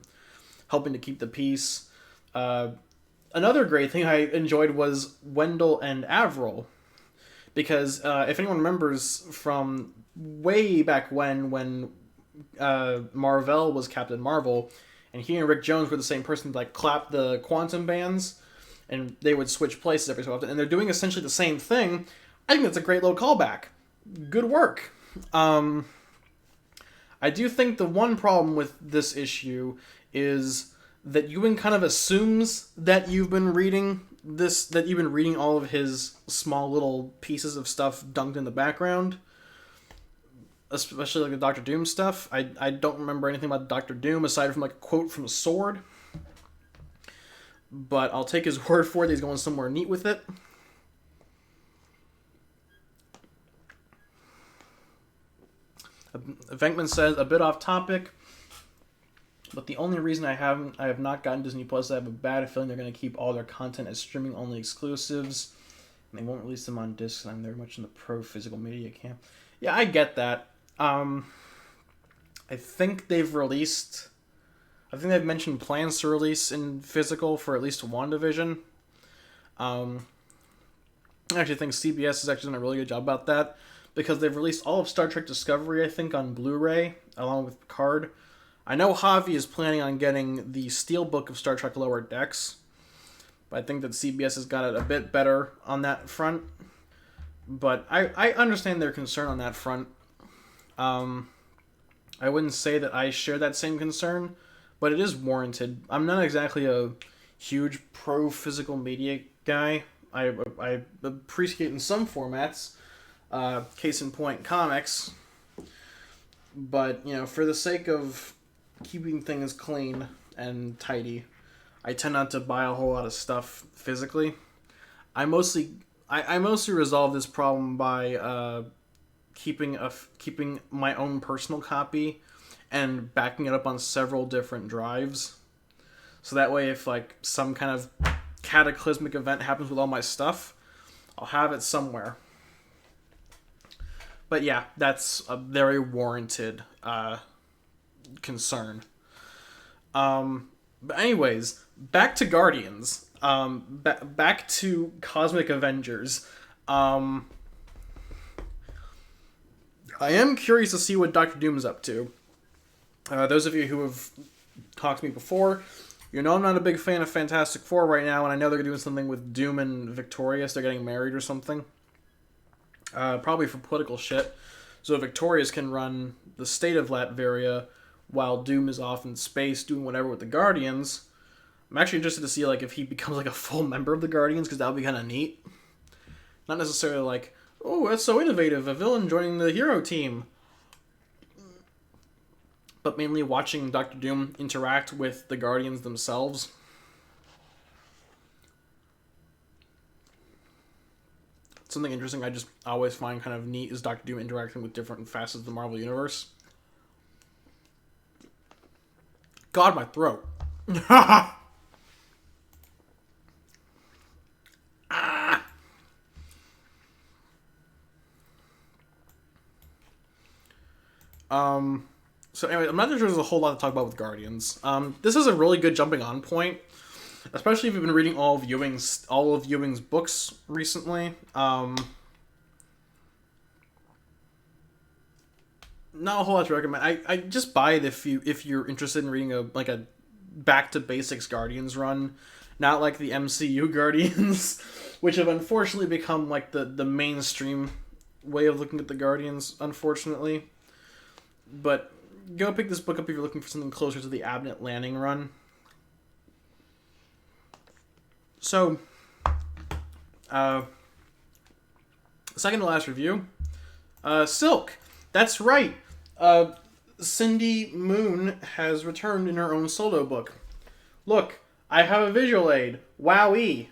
helping to keep the peace. Another great thing I enjoyed was Wendell and Avril. Because if anyone remembers from way back when Marvel was Captain Marvel, and he and Rick Jones were the same person to like clap the quantum bands, and they would switch places every so often, and they're doing essentially the same thing. I think that's a great little callback. Good work. I do think the one problem with this issue is that Ewing kind of assumes that you've been reading all of his small little pieces of stuff dunked in the background, especially like the Doctor Doom stuff. I don't remember anything about Doctor Doom aside from like a quote from Sword, but I'll take his word for it that he's going somewhere neat with it. Venkman says, a bit off topic, but the only reason I have not gotten Disney Plus is I have a bad feeling they're going to keep all their content as streaming only exclusives, and they won't release them on discs, and I'm very much in the pro physical media camp. Yeah, I get that. I think they've mentioned plans to release in physical for at least WandaVision. I actually think CBS has actually done a really good job about that, because they've released all of Star Trek Discovery, I think, on Blu-ray, along with Picard. I know Javi is planning on getting the Steelbook of Star Trek Lower Decks, but I think that CBS has got it a bit better on that front. But I understand their concern on that front. I wouldn't say that I share that same concern, but it is warranted. I'm not exactly a huge pro-physical media guy. I appreciate in some formats, case in point, comics. But, for the sake of keeping things clean and tidy, I tend not to buy a whole lot of stuff physically. I mostly resolve this problem by keeping my own personal copy and backing it up on several different drives. So that way, if like some kind of cataclysmic event happens with all my stuff, I'll have it somewhere. But yeah, that's a very warranted concern. But anyways, back to Guardians. Back to Cosmic Avengers. I am curious to see what Doctor Doom is up to. Those of you who have talked to me before, I'm not a big fan of Fantastic Four right now, and I know they're doing something with Doom and Victorious. They're getting married or something. Probably for political shit. So Victorious can run the state of Latveria while Doom is off in space doing whatever with the Guardians. I'm actually interested to see like if he becomes like a full member of the Guardians, because that would be kind of neat. Not necessarily like, oh, that's so innovative, a villain joining the hero team. But mainly watching Doctor Doom interact with the Guardians themselves. Something interesting I just always find kind of neat is Doctor Doom interacting with different facets of the Marvel Universe. God, my throat. So anyway, I'm not sure there's a whole lot to talk about with Guardians. This is a really good jumping on point, especially if you've been reading all of Ewing's books recently. Not a whole lot to recommend. I just buy it if you're interested in reading a back to basics Guardians run, not like the MCU Guardians, which have unfortunately become like the mainstream way of looking at the Guardians, unfortunately. But go pick this book up if you're looking for something closer to the Abnett Lanning run. So, second to last review, Silk. That's right. Cindy Moon has returned in her own solo book. Look, I have a visual aid. Wowee.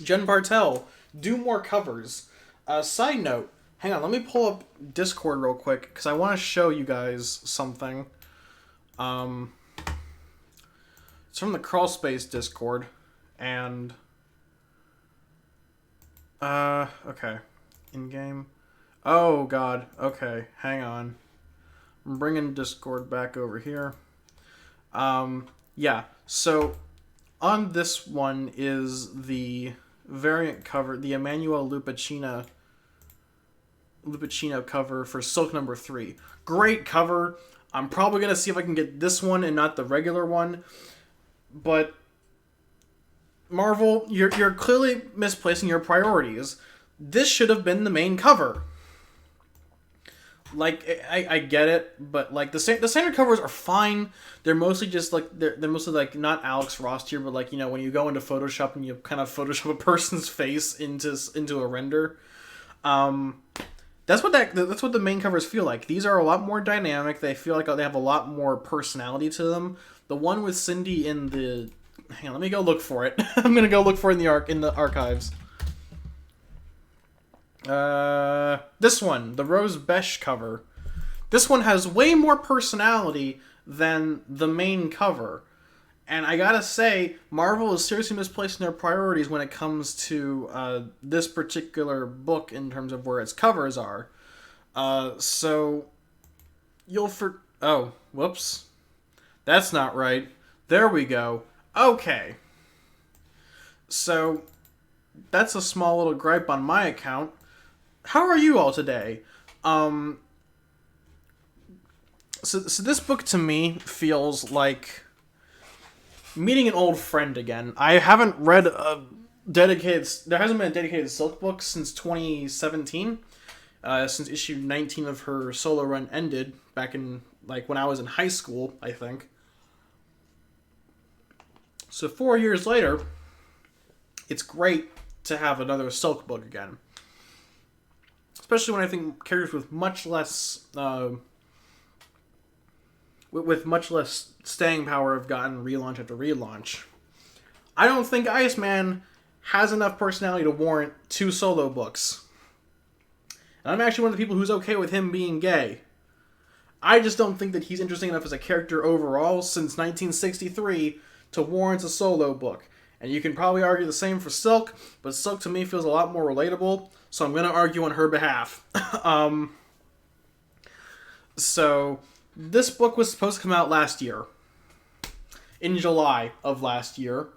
Jen Bartel, do more covers. Side note, hang on, let me pull up Discord real quick, because I want to show you guys something. It's from the Crawlspace Discord, and... okay. In-game. Oh, God. Okay, hang on. I'm bringing Discord back over here. Yeah, so on this one is the variant cover, the Emmanuel Lupacchino cover for Silk number 3. Great cover. I'm probably going to see if I can get this one and not the regular one. But Marvel, you're clearly misplacing your priorities. This should have been the main cover. Like, I get it, but like the standard covers are fine. They're mostly just like they're mostly like not Alex Ross tier, but like, you know, when you go into Photoshop and you kind of Photoshop a person's face into a render. That's what the main covers feel like. These are a lot more dynamic. They feel like they have a lot more personality to them. The one with Cindy in the... Hang on, let me go look for it. I'm gonna go look for it in the archives. This one, the Rose Besh cover. This one has way more personality than the main cover. And I gotta say, Marvel is seriously misplacing their priorities when it comes to this particular book in terms of where its covers are. So oh, whoops. That's not right. There we go. Okay. So, that's a small little gripe on my account. How are you all today? So this book to me feels like meeting an old friend again. I haven't read there hasn't been a dedicated Silk book since 2017, since issue 19 of her solo run ended back in, like, when I was in high school, I think. So 4 years later, it's great to have another Silk book again. Especially when I think characters with much less staying power have gotten relaunch after relaunch. I don't think Iceman has enough personality to warrant 2 solo books. And I'm actually one of the people who's okay with him being gay. I just don't think that he's interesting enough as a character overall since 1963 to warrant a solo book. And you can probably argue the same for Silk, but Silk to me feels a lot more relatable, so I'm going to argue on her behalf. So, this book was supposed to come out last year. In July of last year.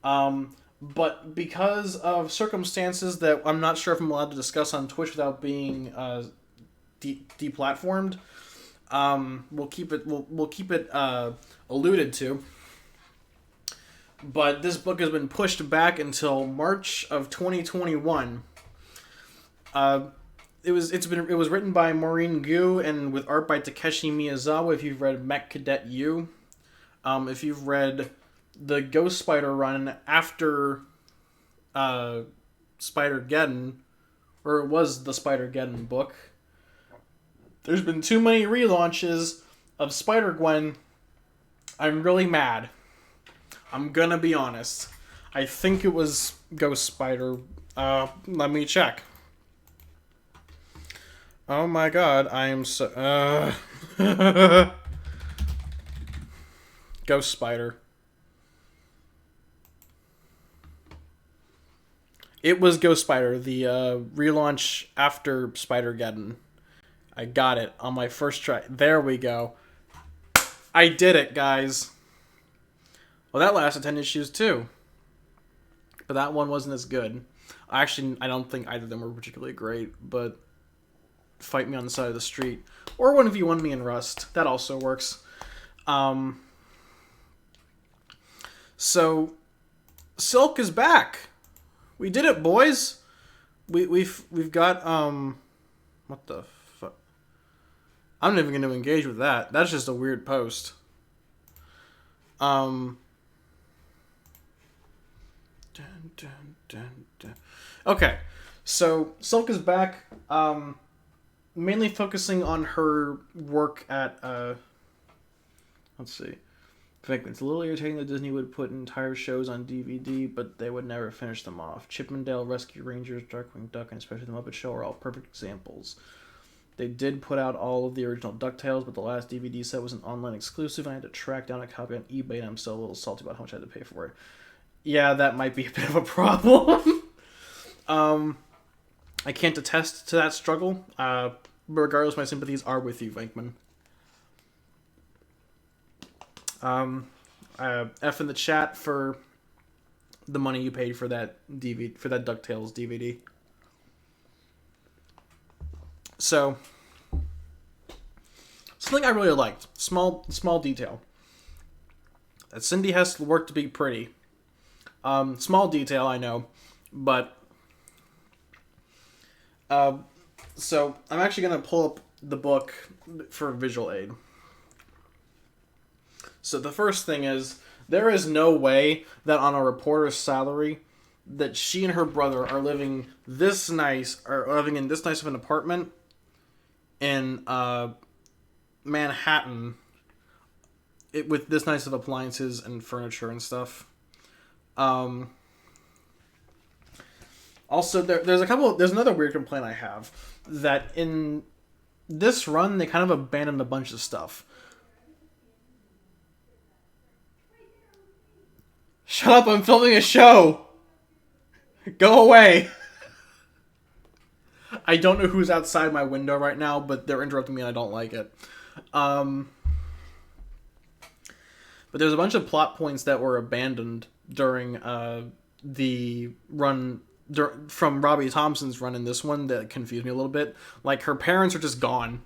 But because of circumstances that I'm not sure if I'm allowed to discuss on Twitch without being deplatformed, we'll keep it alluded to. But this book has been pushed back until March of 2021. It was written by Maureen Gu and with art by Takeshi Miyazawa. If you've read Mech Cadet U, if you've read the Ghost Spider run after Spider-Geddon, or it was the Spider-Geddon book, there's been too many relaunches of Spider-Gwen. I'm really mad. I'm gonna be honest. I think it was Ghost Spider. Let me check. Oh my god, I am so... Ghost Spider. It was Ghost Spider, the relaunch after Spider-Geddon. I got it on my first try. There we go. I did it, guys. Well, that lasted 10 issues too. But that one wasn't as good. Actually, I don't think either of them were particularly great, but fight me on the side of the street. Or 1v1 me in Rust. That also works. So, Silk is back. We did it, boys. We've got, what the fuck? I'm not even going to engage with that. That's just a weird post. Dun, dun, dun, dun. Okay, so Silk is back, mainly focusing on her work at, let's see. In fact, it's a little irritating that Disney would put entire shows on DVD, but they would never finish them off. Chip 'n Dale, Rescue Rangers, Darkwing Duck, and especially The Muppet Show are all perfect examples. They did put out all of the original DuckTales, but the last DVD set was an online exclusive, and I had to track down a copy on eBay, and I'm still a little salty about how much I had to pay for it. Yeah, that might be a bit of a problem. I can't attest to that struggle. But regardless, my sympathies are with you, Venkman. F in the chat for the money you paid for that DVD, for that DuckTales DVD. So, something I really liked, small detail, that Cindy has to work to be pretty. Small detail, I know, but so I'm actually gonna pull up the book for visual aid. So the first thing is, there is no way that on a reporter's salary that she and her brother are living this nice, or living in this nice of an apartment in Manhattan, with this nice of appliances and furniture and stuff. Also, there's another weird complaint I have, that in this run they kind of abandoned a bunch of stuff. Shut up, I'm filming a show! Go away! I don't know who's outside my window right now, but they're interrupting me and I don't like it. But there's a bunch of plot points that were abandoned during the run, from Robbie Thompson's run in this one, that confused me a little bit. Like, her parents are just gone.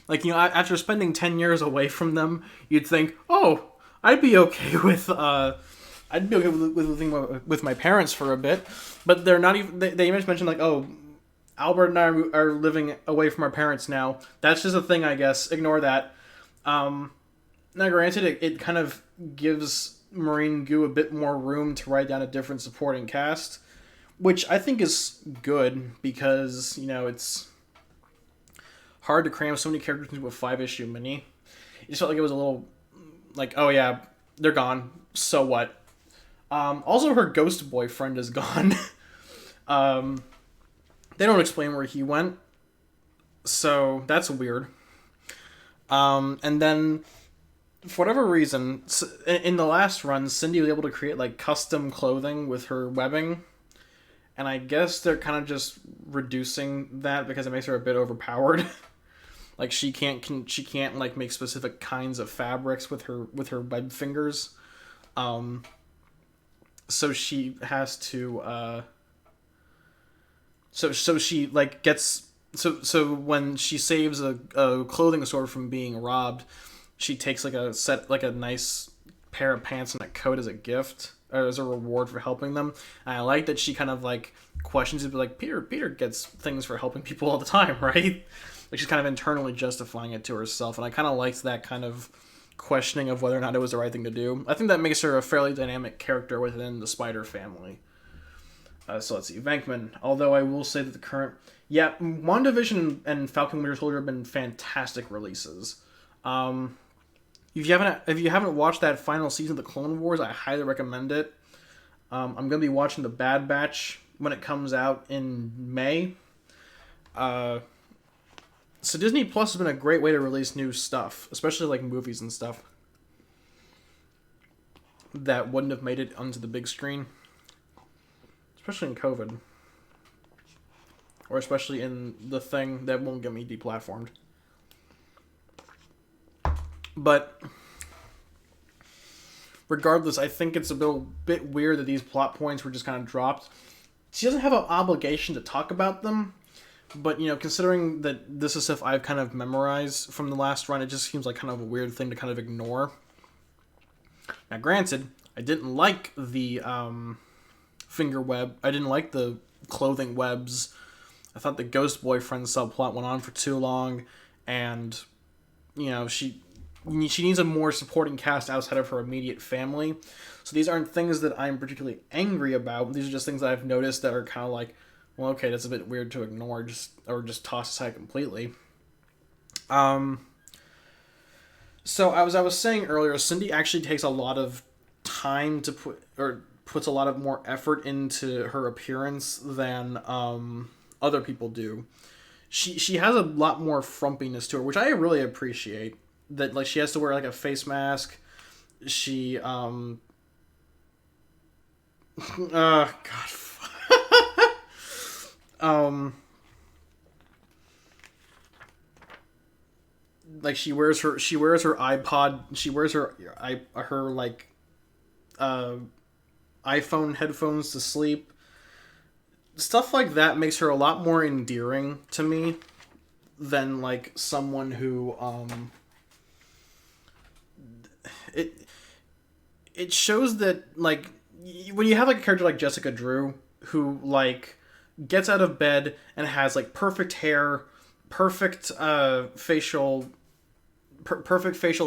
Like, you know, after spending 10 years away from them, you'd think, oh, I'd be okay with living with my parents for a bit, but they're not even. They even mentioned, like, oh, Albert and I are living away from our parents now. That's just a thing, I guess. Ignore that. Now, granted, it kind of gives Maureen Gu a bit more room to write down a different supporting cast, which I think is good, because, you know, it's hard to cram so many characters into a 5-issue mini. It just felt like it was a little, like, oh yeah, they're gone, so what? Also, her ghost boyfriend is gone. They don't explain where he went, so that's weird. And then, for whatever reason, in the last run, Cindy was able to create, like, custom clothing with her webbing, and I guess they're kind of just reducing that because it makes her a bit overpowered. Like, she can't like make specific kinds of fabrics with her web fingers. So she has to so she like gets so when she saves a clothing store from being robbed, she takes like a nice pair of pants and a coat as a gift, or as a reward for helping them. And I like that she kind of like questions it, like, Peter gets things for helping people all the time, right? Like, she's kind of internally justifying it to herself, and I kind of liked that kind of questioning of whether or not it was the right thing to do. I think that makes her a fairly dynamic character within the Spider family. So let's see, Venkman. Although I will say that the current, WandaVision and Falcon Winter Soldier have been fantastic releases. If you haven't watched that final season of the Clone Wars, I highly recommend it. I'm gonna be watching the Bad Batch when it comes out in May. So Disney Plus has been a great way to release new stuff, especially like movies and stuff that wouldn't have made it onto the big screen, especially in COVID. or especially in the thing that won't get me deplatformed. But regardless, I think it's a bit weird that these plot points were just kind of dropped. She doesn't have an obligation to talk about them, but, you know, considering that this is stuff I've kind of memorized from the last run, it just seems like kind of a weird thing to kind of ignore. Now, granted, I didn't like the finger web. I didn't like the clothing webs. I thought the ghost boyfriend subplot went on for too long, and, you know, she needs a more supporting cast outside of her immediate family. So these aren't things that I'm particularly angry about. These are just things that I've noticed that are kind of like, well, okay, that's a bit weird to ignore, or just toss aside completely. So as I was saying earlier, Cindy actually takes a lot of time to puts a lot of more effort into her appearance than other people do. She has a lot more frumpiness to her, which I really appreciate. That, like, she has to wear like a face mask. She God. Like, she wears her iPod, she wears her like iPhone headphones to sleep. Stuff like that makes her a lot more endearing to me than, like, someone who it shows that, like, when you have like a character like Jessica Drew, who, like, gets out of bed and has, like, perfect hair, perfect facial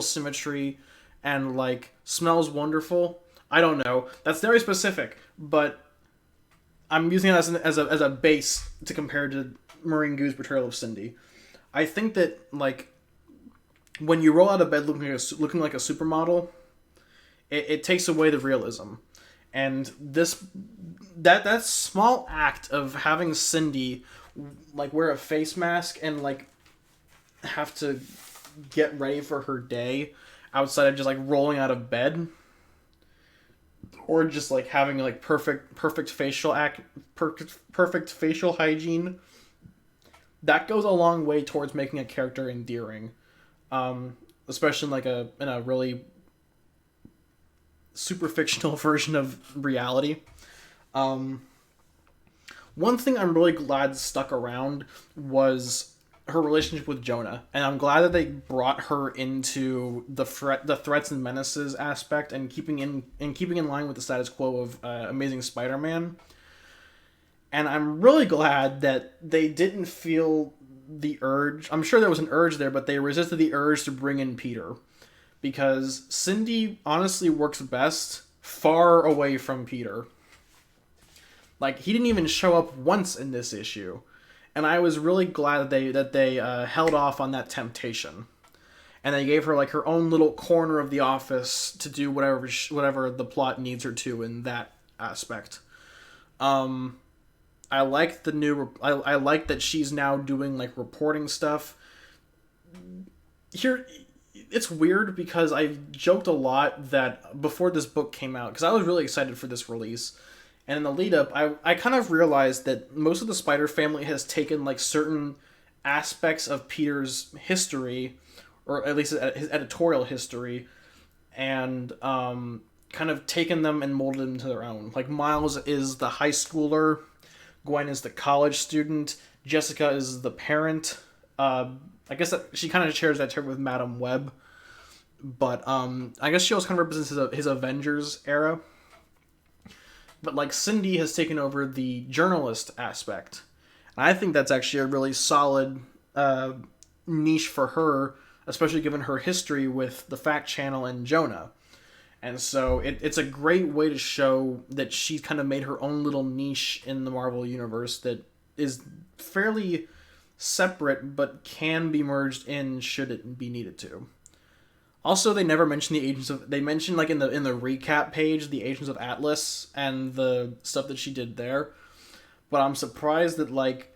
symmetry, and, like, smells wonderful. I don't know. That's very specific, but I'm using it as a base to compare to Maureen Goo's portrayal of Cindy. I think that, like, when you roll out of bed looking like a supermodel, it takes away the realism. And that small act of having Cindy, like, wear a face mask and, like, have to get ready for her day outside of just, like, rolling out of bed, or just, like, having, like, perfect facial hygiene, that goes a long way towards making a character endearing, especially in a really super fictional version of reality. One thing I'm really glad stuck around was her relationship with Jonah, and I'm glad that they brought her into the threats and menaces aspect, and keeping in line with the status quo of Amazing Spider-Man. And I'm really glad that they didn't feel the urge. I'm sure there was an urge there, but they resisted the urge to bring in Peter, because Cindy honestly works best far away from Peter. Like, he didn't even show up once in this issue, and I was really glad that they held off on that temptation, and they gave her, like, her own little corner of the office to do whatever the plot needs her to in that aspect. I like I like that she's now doing, like, reporting stuff. Here, it's weird because I joked a lot that before this book came out, because I was really excited for this release, and in the lead up, I kind of realized that most of the Spider family has taken, like, certain aspects of Peter's history, or at least his editorial history, and kind of taken them and molded them to their own. Like, Miles is the high schooler, Gwen is the college student, Jessica is the parent. I guess that she kind of shares that term with Madam Web, but I guess she also kind of represents his Avengers era. But, like, Cindy has taken over the journalist aspect, and I think that's actually a really solid niche for her, especially given her history with the Fact Channel and Jonah. And so it's a great way to show that she's kind of made her own little niche in the Marvel Universe that is fairly separate, but can be merged in should it be needed to. Also, they never mention they mention, like, in the recap page, the Agents of Atlas and the stuff that she did there. But I'm surprised that, like,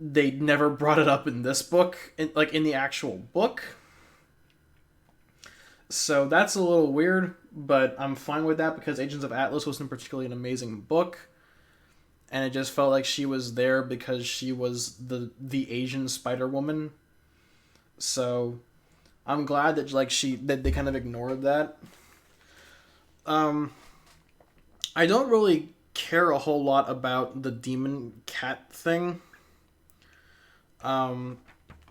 they never brought it up in this book, in the actual book. So that's a little weird, but I'm fine with that because Agents of Atlas wasn't particularly an amazing book. and it just felt like she was there because she was the Asian Spider-Woman. So I'm glad that that they kind of ignored that. I don't really care a whole lot about the demon cat thing.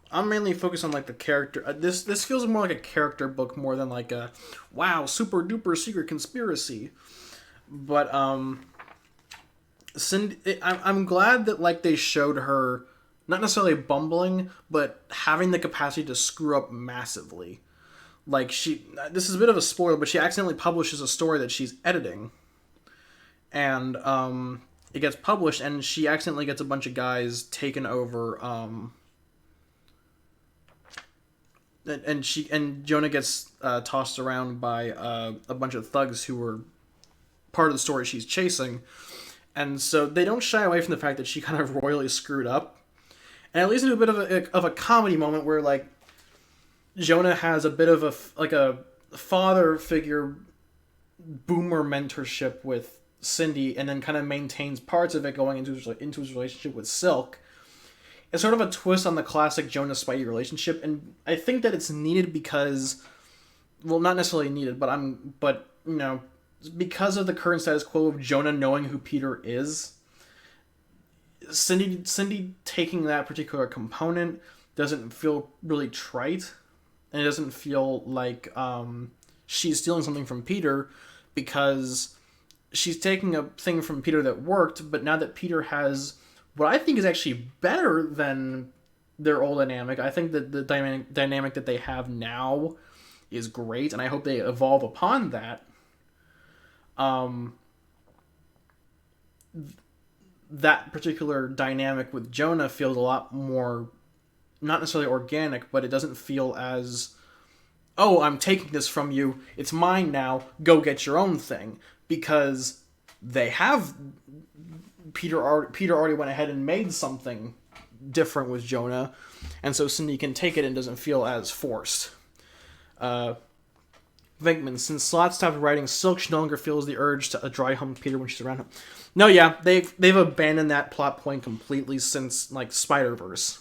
I'm mainly focused on like the character. This feels more like a character book more than like a wow super duper secret conspiracy. But Cindy, I'm glad that like they showed her not necessarily bumbling, but having the capacity to screw up massively. Like this is a bit of a spoiler, but she accidentally publishes a story that she's editing, and it gets published, and she accidentally gets a bunch of guys taken over. And Jonah gets tossed around by a bunch of thugs who were part of the story she's chasing, and so they don't shy away from the fact that she kind of royally screwed up, and at least into a bit of a comedy moment where like Jonah has a bit of a father figure boomer mentorship with Cindy, and then kind of maintains parts of it going into his relationship with Silk. It's sort of a twist on the classic Jonah Spidey relationship, and I think that it's needed because, well, not necessarily needed, but you know, because of the current status quo of Jonah knowing who Peter is. Cindy taking that particular component doesn't feel really trite, and it doesn't feel like she's stealing something from Peter, because she's taking a thing from Peter that worked, but now that Peter has what I think is actually better than their old dynamic, I think that the dynamic that they have now is great, and I hope they evolve upon that. That particular dynamic with Jonah feels a lot more, not necessarily organic, but it doesn't feel as, oh, I'm taking this from you, it's mine now, go get your own thing. Because they have, Peter already went ahead and made something different with Jonah, and so Cindy can take it and doesn't feel as forced. Venkman, since Slott stopped writing Silk, she no longer feels the urge to dry hump Peter when she's around him. No, yeah, they've abandoned that plot point completely since like Spider-Verse.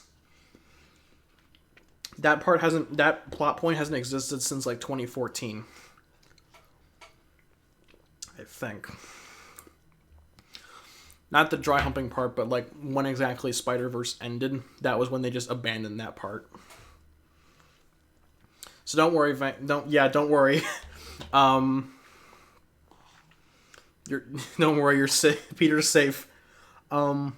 That plot point hasn't existed since like 2014. I think. Not the dry humping part, but like when exactly Spider-Verse ended, that was when they just abandoned that part. So don't worry, don't worry. Don't worry, you're safe. Peter's safe. I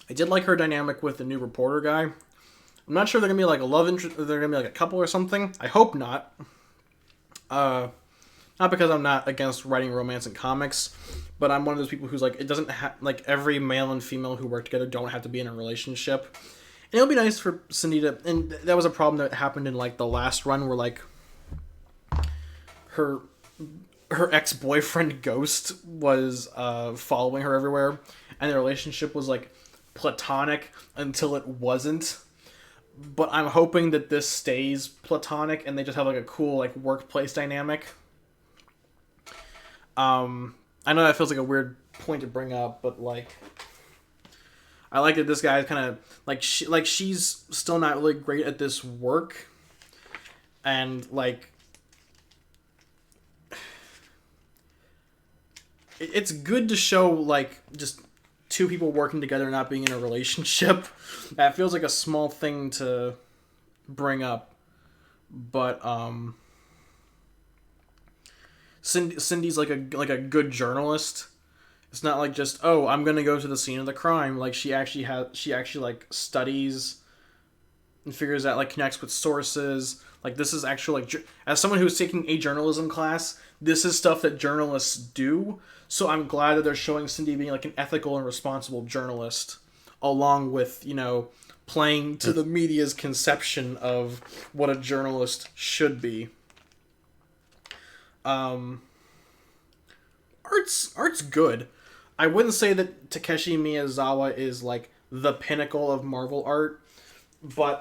did like her dynamic with the new reporter guy. I'm not sure they're gonna be like a love interest. They're gonna be like a couple or something. I hope not. Not because I'm not against writing romance in comics, but I'm one of those people who's like, it doesn't have, like, every male and female who work together don't have to be in a relationship. And it'll be nice for Cindy to, and that was a problem that happened in like the last run where like her ex-boyfriend Ghost was following her everywhere, and their relationship was like platonic until it wasn't. But I'm hoping that this stays platonic and they just have like a cool like workplace dynamic. I know that feels like a weird point to bring up, but like, I like that this guy is kind of like she's still not really great at this work, and like it's good to show like just two people working together not being in a relationship. That feels like a small thing to bring up, but Cindy's like a good journalist. It's not like just, oh, I'm gonna go to the scene of the crime. Like she actually like studies and figures out, like, connects with sources. Like this is actually like, as someone who's taking a journalism class, this is stuff that journalists do. So I'm glad that they're showing Cindy being like an ethical and responsible journalist, along with, you know, playing to the media's conception of what a journalist should be. Art's good. I wouldn't say that Takeshi Miyazawa is like the pinnacle of Marvel art, but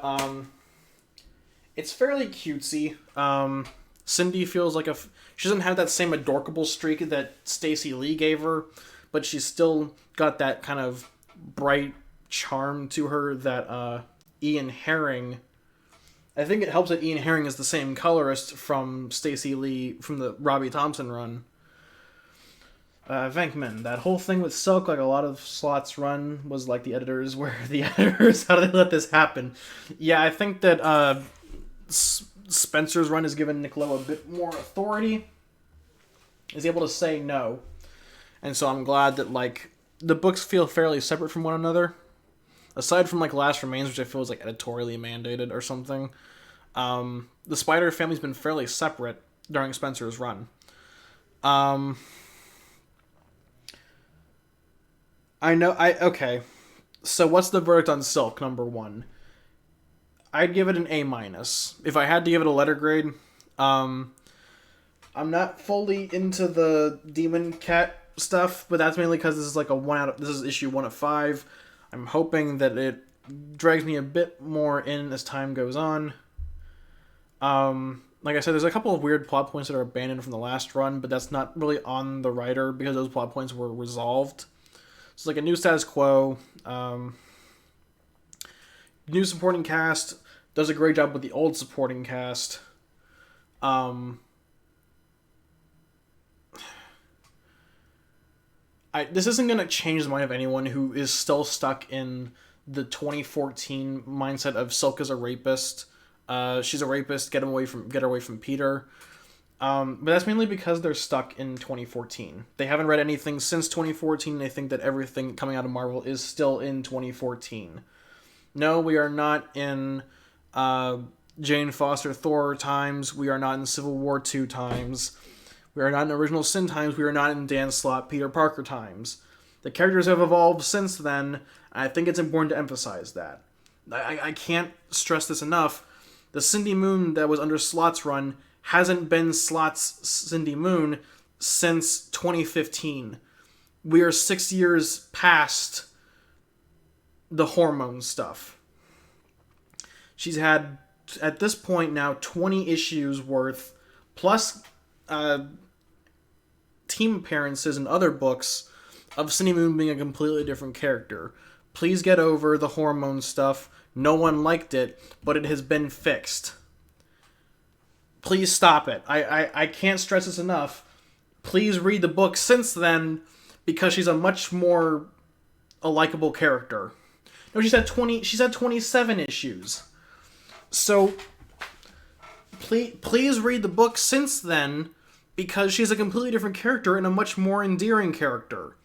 it's fairly cutesy. Cindy feels like she doesn't have that same adorable streak that Stacey Lee gave her, but she's still got that kind of bright charm to her that Ian Herring. I think it helps that Ian Herring is the same colorist from Stacey Lee from the Robbie Thompson run. Venkman, that whole thing with Silk, like a lot of Slott's run, was like the editors, how do they let this happen? Yeah, I think that Spencer's run has given Nick Lowe a bit more authority. He's able to say no. And so I'm glad that, like, the books feel fairly separate from one another. Aside from, like, Last Remains, which I feel is, like, editorially mandated or something. The Spider family's been fairly separate during Spencer's run. Okay. So what's the verdict on Silk, number 1? I'd give it an A-. If I had to give it a letter grade, I'm not fully into the Demon Cat stuff, but that's mainly because this is like this is issue 1 of 5. I'm hoping that it drags me a bit more in as time goes on. Like I said, there's a couple of weird plot points that are abandoned from the last run, but that's not really on the writer because those plot points were resolved. It's like a new status quo. New supporting cast does a great job with the old supporting cast. This isn't going to change the mind of anyone who is still stuck in the 2014 mindset of Silk is a rapist. She's a rapist. Get her away from Peter. But that's mainly because they're stuck in 2014. They haven't read anything since 2014. And they think that everything coming out of Marvel is still in 2014. No, we are not in Jane Foster Thor times. We are not in Civil War II times. We are not in Original Sin times. We are not in Dan Slott, Peter Parker times. The characters have evolved since then. And I think it's important to emphasize that. I can't stress this enough. The Cindy Moon that was under Slott's run hasn't been Slott's Cindy Moon since 2015. We are 6 years past the hormone stuff. She's had, at this point now, 20 issues worth, plus team appearances in other books of Cindy Moon being a completely different character. Please get over the hormone stuff. No one liked it, but it has been fixed. Please stop it. I can't stress this enough. Please read the book since then, because she's a much more a likable character. No, she's had 27 issues. So please read the book since then, because she's a completely different character and a much more endearing character.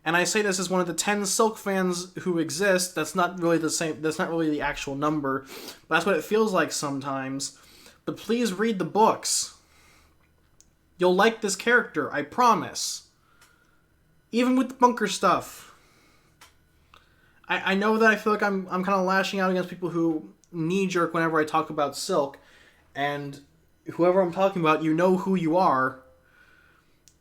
And I say this as one of the 10 Silk fans who exist. That's not really the same. That's not really the actual number, but that's what it feels like sometimes. But please read the books. You'll like this character, I promise. Even with the bunker stuff. I know that I feel like I'm kind of lashing out against people who knee-jerk whenever I talk about Silk. And whoever I'm talking about, you know who you are.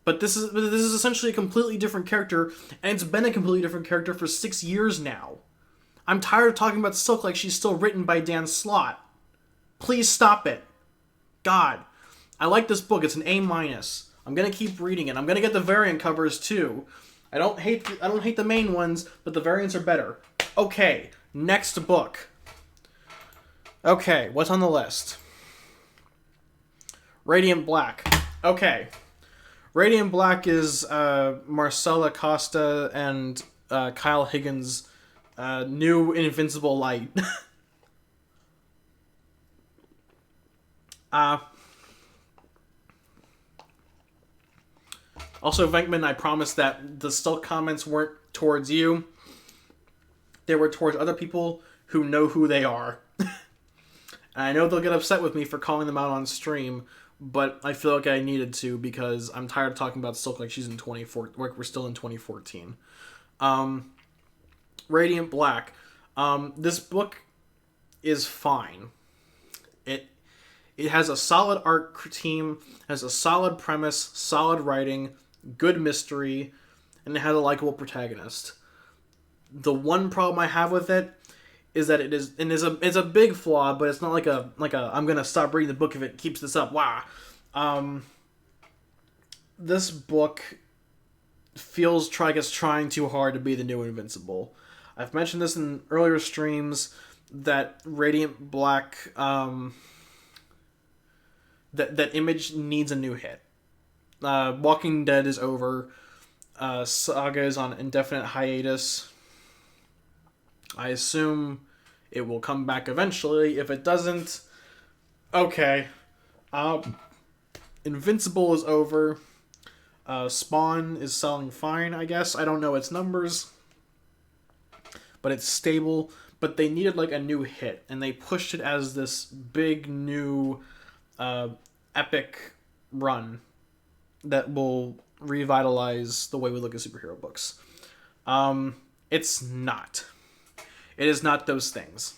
But this is essentially a completely different character, and it's been a completely different character for 6 years now. I'm tired of talking about Silk like she's still written by Dan Slott. Please stop it. God. I like this book. It's an A-. I'm gonna keep reading it. I'm gonna get the variant covers too. I don't hate the main ones, but the variants are better. Okay, next book. Okay, what's on the list? Radiant Black. Okay. Radiant Black is Marcella Costa and Kyle Higgins' new Invincible Light. Also, Venkman, I promise that the Silk comments weren't towards you. They were towards other people who know who they are. And I know they'll get upset with me for calling them out on stream, but I feel like I needed to because I'm tired of talking about Silk like she's in 2014. Like we're still in 2014. Radiant Black. This book is fine. It has a solid art team, has a solid premise, solid writing, good mystery, and it has a likable protagonist. The one problem I have with it is that it's a big flaw, but it's not like a I'm gonna stop reading the book if it keeps this up. Wow. Um, this book feels like it's trying too hard to be the new Invincible. I've mentioned this in earlier streams that Radiant Black, that Image needs a new hit. Walking Dead is over. Saga is on indefinite hiatus. I assume it will come back eventually. If it doesn't, okay. Invincible is over. Spawn is selling fine, I guess. I don't know its numbers, but it's stable. But they needed like a new hit, and they pushed it as this big new epic run that will revitalize the way we look at superhero books. It's not. It is not those things.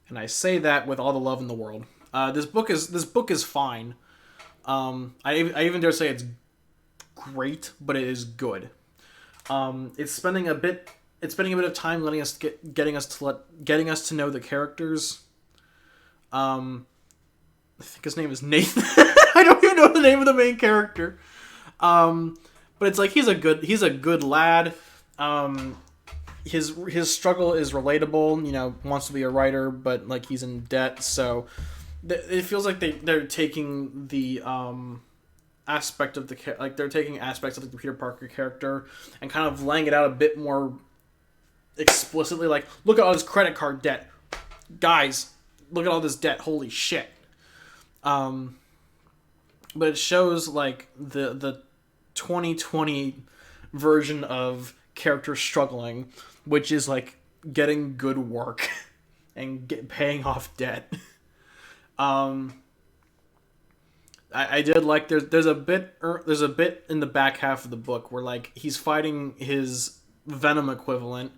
And I say that with all the love in the world. This book is fine. I even dare say it's great, but it is good. It's spending a bit of time getting us to know the characters. I think his name is Nathan. I don't even know the name of the main character. But it's like he's a good lad. His struggle is relatable. You know, wants to be a writer, but like he's in debt. So it feels like they're taking the aspect of they're taking aspects of the Peter Parker character and kind of laying it out a bit more explicitly. Like, look at all this credit card debt, guys. Look at all this debt. Holy shit. But it shows like the 2020 version of characters struggling, which is like getting good work and paying off debt. I did like there's a bit in the back half of the book where like he's fighting his Venom equivalent.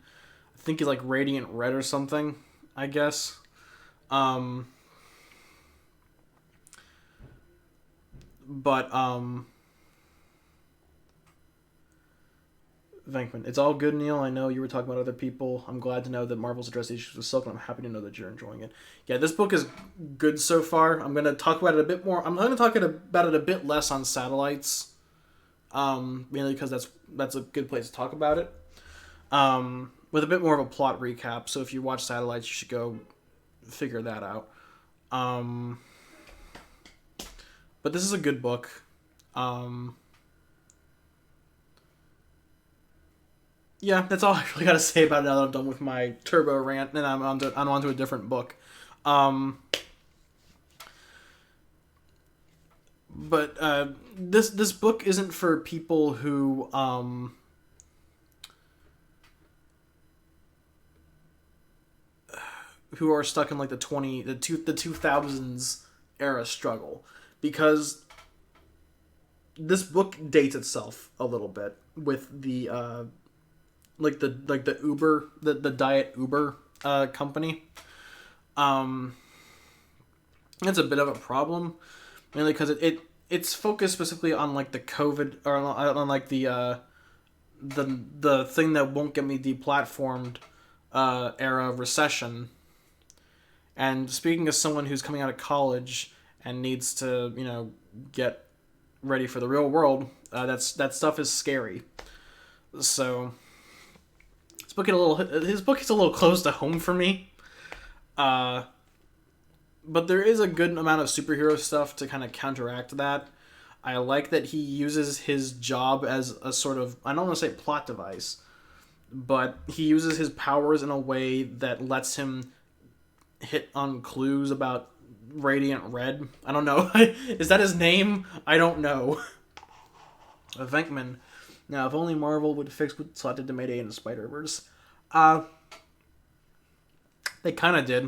I think he's like Radiant Red or something, I guess. Venkman, it's all good, Neil. I know you were talking about other people. I'm glad to know that Marvel's addressed the issues with Silk, and I'm happy to know that you're enjoying it. Yeah, this book is good so far. I'm going to talk about it a bit more. I'm going to talk about it a bit less on Satellites, mainly because that's a good place to talk about it, with a bit more of a plot recap. So if you watch Satellites, you should go figure that out. But this is a good book. Yeah, that's all I really got to say about it now that I'm done with my turbo rant, and I'm on to a different book. But this book isn't for people who are stuck in like the 2000s era struggle, because this book dates itself a little bit with the like the Uber, the Diet Uber company. That's a bit of a problem, mainly because it's focused specifically on like the COVID, or on like the thing that won't get me deplatformed era of recession. And speaking as someone who's coming out of college and needs to, you know, get ready for the real world, that stuff is scary. So his book is a little close to home for me. But there is a good amount of superhero stuff to kind of counteract that. I like that he uses his job as a sort of, I don't want to say plot device, but he uses his powers in a way that lets him hit on clues about Radiant Red. I don't know. Is that his name? I don't know. Venkman. Now, if only Marvel would fix what Slot did to Mayday in the Spider-Verse. They kind of did.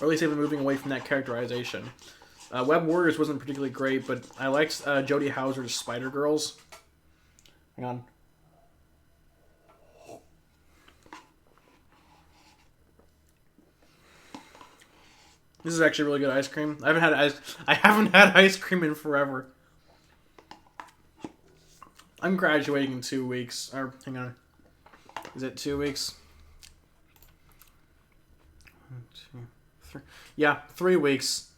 Or at least they've been moving away from that characterization. Web Warriors wasn't particularly great, but I liked Jodie Houser's Spider-Girls. Hang on. This is actually really good ice cream. I haven't had ice cream in forever. I'm graduating in 2 weeks. Or, hang on. Is it 2 weeks? 1, 2, 3. Yeah, 3 weeks.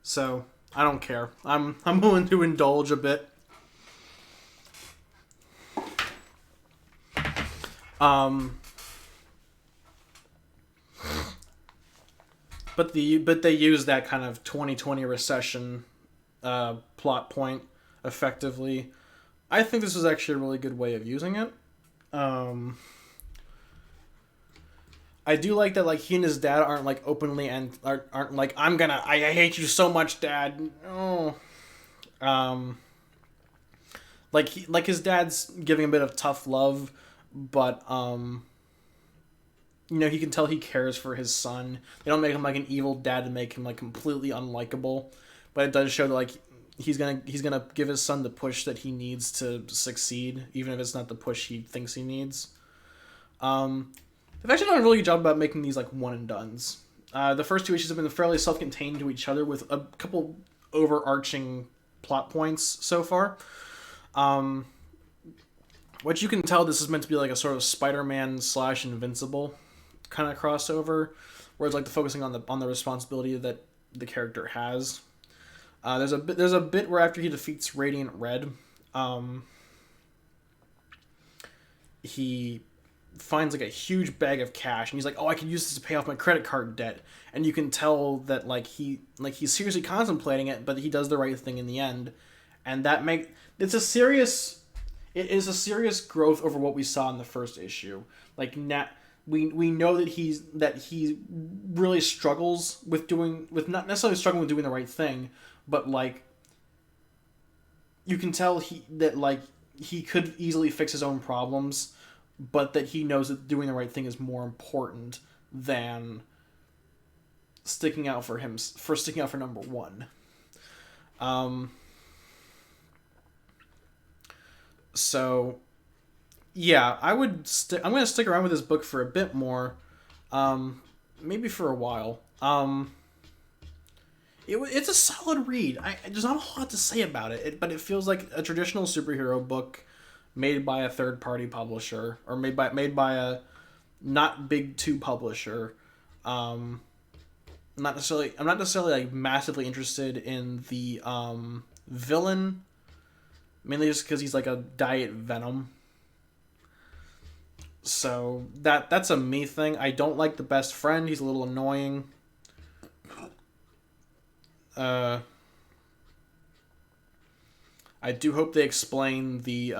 So I don't care. I'm willing to indulge a bit. But they use that kind of 2020 recession plot point effectively. I think this is actually a really good way of using it. I do like that, like, he and his dad aren't like openly and aren't like, I hate you so much, Dad. Oh, like his dad's giving a bit of tough love, but he can tell he cares for his son. They don't make him like an evil dad to make him like completely unlikable, but it does show that like he's gonna give his son the push that he needs to succeed, even if it's not the push he thinks he needs. They've actually done a really good job about making these like one and dones. The first two issues have been fairly self-contained to each other with a couple overarching plot points so far. What you can tell, this is meant to be like a sort of Spider-Man / Invincible kind of crossover, where it's like the focusing on the responsibility that the character has. There's a bit where after he defeats Radiant Red, he finds like a huge bag of cash, and he's like, "Oh, I can use this to pay off my credit card debt." And you can tell that he's seriously contemplating it, but he does the right thing in the end, and it is a serious growth over what we saw in the first issue. Like, we know that he really struggles with not necessarily struggling with doing the right thing, but like you can tell he could easily fix his own problems, but that he knows that doing the right thing is more important than sticking out for number one. So yeah, I'm going to stick around with this book for a bit more, maybe for a while. It's a solid read. There's not a whole lot to say about it, but it feels like a traditional superhero book made by a third-party publisher, or made by a not big two publisher. I'm not necessarily like massively interested in the villain, mainly just because he's like a diet Venom. So that's a me thing. I don't like the best friend. He's a little annoying. I do hope they explain the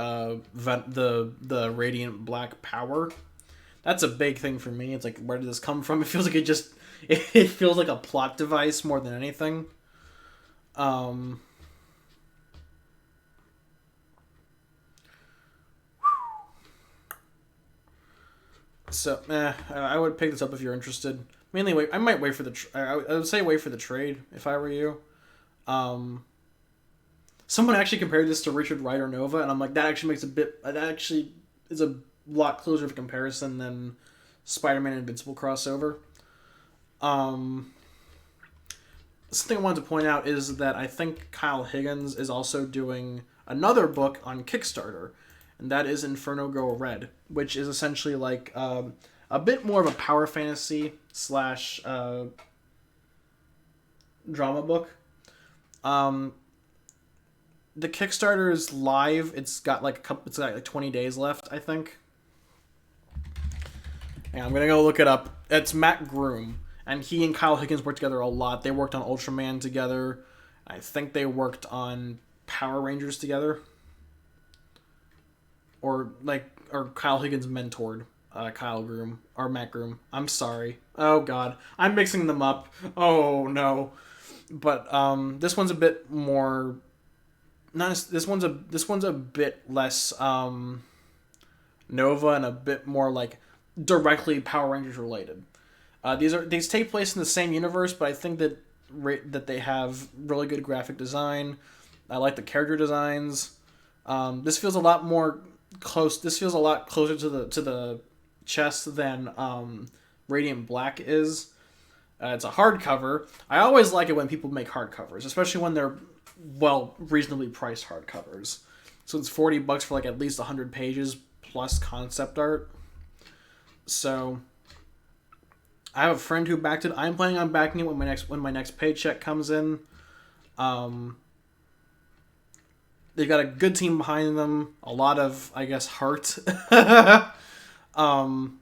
Radiant Black power. That's a big thing for me. It's like, where did this come from? It feels like it feels like a plot device more than anything. So, I would pick this up if you're interested. Mainly, I might wait for I would say wait for the trade if I were you. Someone actually compared this to Richard Rider Nova, and I'm like, that actually is a lot closer of a comparison than Spider-Man and Invincible crossover. Something I wanted to point out is that I think Kyle Higgins is also doing another book on Kickstarter, and that is Inferno Girl Red, which is essentially like a bit more of a power fantasy / drama book. The Kickstarter is live. It's got like 20 days left, I think. Yeah, I'm gonna go look it up. It's Matt Groom, and he and Kyle Higgins worked together a lot. They worked on Ultraman together. I think they worked on Power Rangers together. Or Kyle Higgins mentored Matt Groom. I'm sorry. Oh God, I'm mixing them up. Oh no. But this one's a bit more. This one's a bit less Nova and a bit more like directly Power Rangers related. These take place in the same universe, but I think that they have really good graphic design. I like the character designs. This feels a lot more close. This feels a lot closer to the chest than Radiant Black is. It's a hardcover. I always like it when people make hardcovers, especially when they're reasonably priced hardcovers. So it's $40 for like at least 100 pages plus concept art. So I have a friend who backed it. I'm planning on backing it when my next paycheck comes in. Um, they've got a good team behind them, a lot of, I guess, heart. um,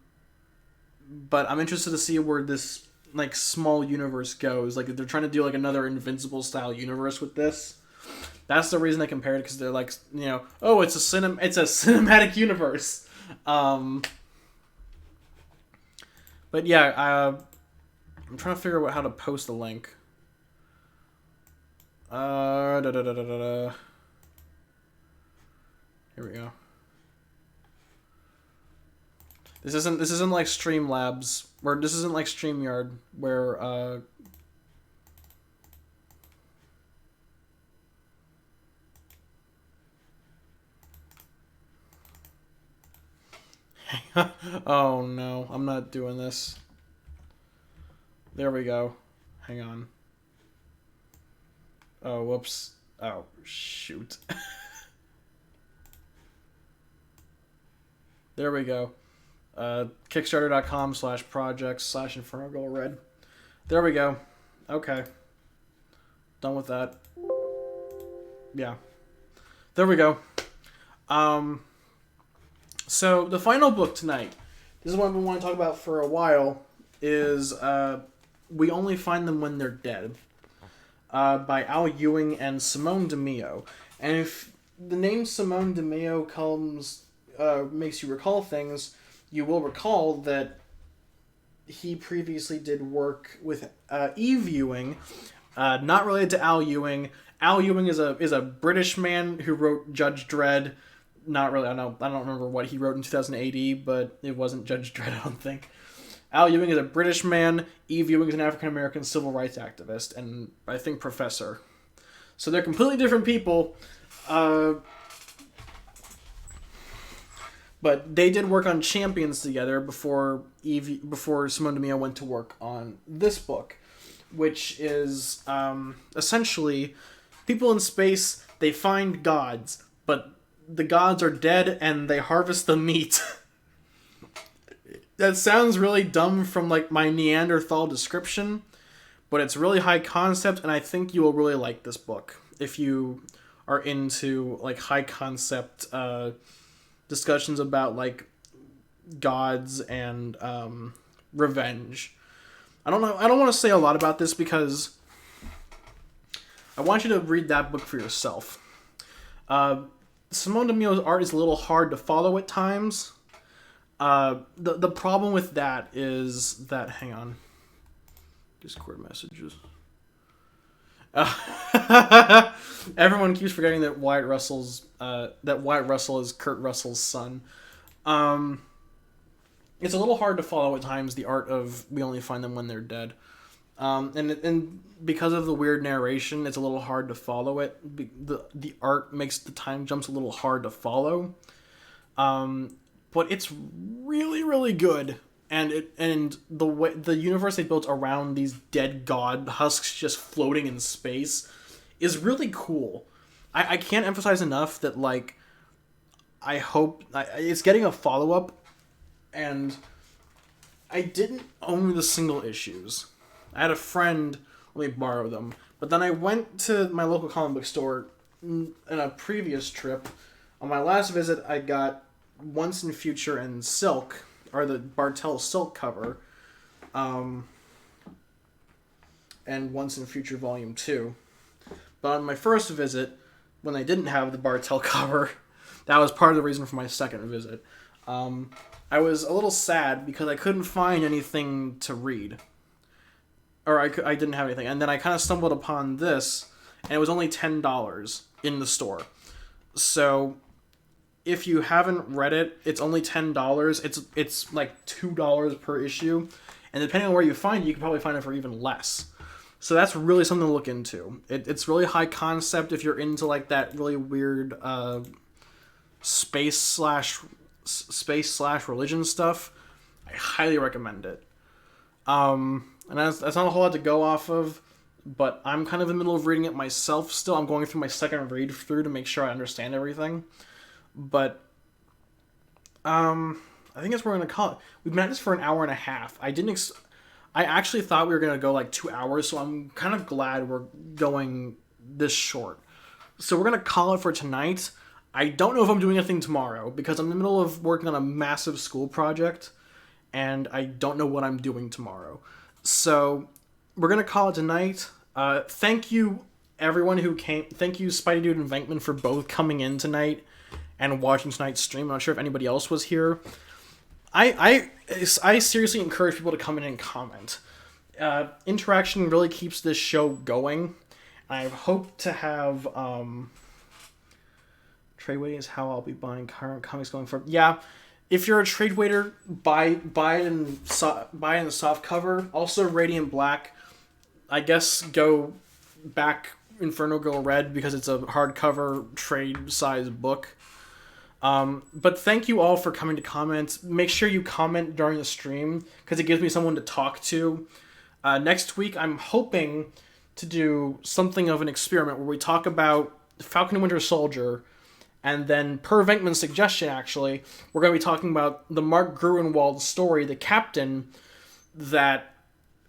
but I'm interested to see where this like small universe goes. Like if they're trying to do like another Invincible style universe with this. That's the reason I compared it, because they're like, oh, it's a cinematic universe. But yeah, I'm trying to figure out how to post the link. Here we go. This isn't like Streamlabs, or this isn't like StreamYard, where oh no, I'm not doing this. There we go. Hang on. Oh, whoops. Oh, shoot. There we go. Kickstarter.com/projects/InfernoGoldRed. There we go. Okay. Done with that. Yeah. There we go. So the final book tonight, this is what I've been wanting to talk about for a while, is We Only Find Them When They're Dead, by Al Ewing and Simone DeMeo. And if the name Simone DeMeo makes you recall things, you will recall that he previously did work with Eve Ewing, not related to Al Ewing. Al Ewing is a British man who wrote Judge Dredd. Not really. I don't remember what he wrote in 2080, but it wasn't Judge Dredd, I don't think. Al Ewing is a British man. Eve Ewing is an African-American civil rights activist and, I think, professor. So they're completely different people. But they did work on Champions together before Simone DeMeo went to work on this book, which is essentially people in space, they find gods, but the gods are dead and they harvest the meat. That sounds really dumb from like my Neanderthal description, but it's really high concept, and I think you will really like this book if you are into like high concept discussions about like gods and revenge. I don't know. I don't want to say a lot about this because I want you to read that book for yourself. Simone DeMeo's art is a little hard to follow at times. The problem with that is that, hang on, Discord messages. Everyone keeps forgetting that Wyatt Russell is Kurt Russell's son. It's a little hard to follow at times, the art of We Only Find Them When They're Dead. And because of the weird narration, it's a little hard to follow it. The art makes the time jumps a little hard to follow. But it's really, really good. And the universe they built around these dead god husks just floating in space is really cool. I can't emphasize enough that, like, I hope it's getting a follow-up, and I didn't own the single issues. I had a friend let me borrow them, but then I went to my local comic book store in a previous trip. On my last visit, I got Once in Future and Silk, or the Bartel Silk cover, and Once in Future Volume 2. But on my first visit, when I didn't have the Bartel cover, that was part of the reason for my second visit. I was a little sad because I couldn't find anything to read. Or I didn't have anything. And then I kind of stumbled upon this, and it was only $10 in the store. So if you haven't read it, it's only $10. It's like $2 per issue. And depending on where you find it, you can probably find it for even less. So that's really something to look into. It's really high concept if you're into like that really weird space slash religion stuff. I highly recommend it. And that's not a whole lot to go off of, but I'm kind of in the middle of reading it myself still. I'm going through my second read through to make sure I understand everything. But I think that's what we're going to call it. We've been at this for an hour and a half. I actually thought we were going to go like 2 hours, so I'm kind of glad we're going this short. So we're going to call it for tonight. I don't know if I'm doing anything tomorrow because I'm in the middle of working on a massive school project and I don't know what I'm doing tomorrow. So we're going to call it tonight. Thank you, everyone who came. Thank you, Spidey Dude and Venkman, for both coming in tonight and watching tonight's stream. I'm not sure if anybody else was here. I seriously encourage people to come in and comment. Interaction really keeps this show going. I hope to have trade waiting is how I'll be buying current comics going forward. Yeah, if you're a trade waiter, buy it in the soft cover. Also, Radiant Black. I guess go back Inferno Girl Red because it's a hardcover trade size book. But thank you all for coming to comment. Make sure you comment during the stream because it gives me someone to talk to. Next week, I'm hoping to do something of an experiment where we talk about Falcon and Winter Soldier, and then per Venkman's suggestion, actually, we're going to be talking about the Mark Gruenwald story, The Captain, that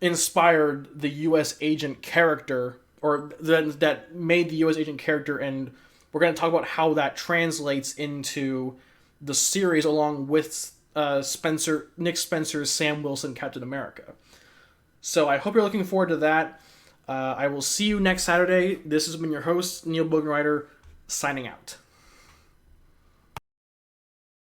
inspired the U.S. agent character, or that made the U.S. agent character, and we're going to talk about how that translates into the series along with Nick Spencer's Sam Wilson Captain America. So I hope you're looking forward to that. I will see you next Saturday. This has been your host, Neil Bogenrieder, signing out.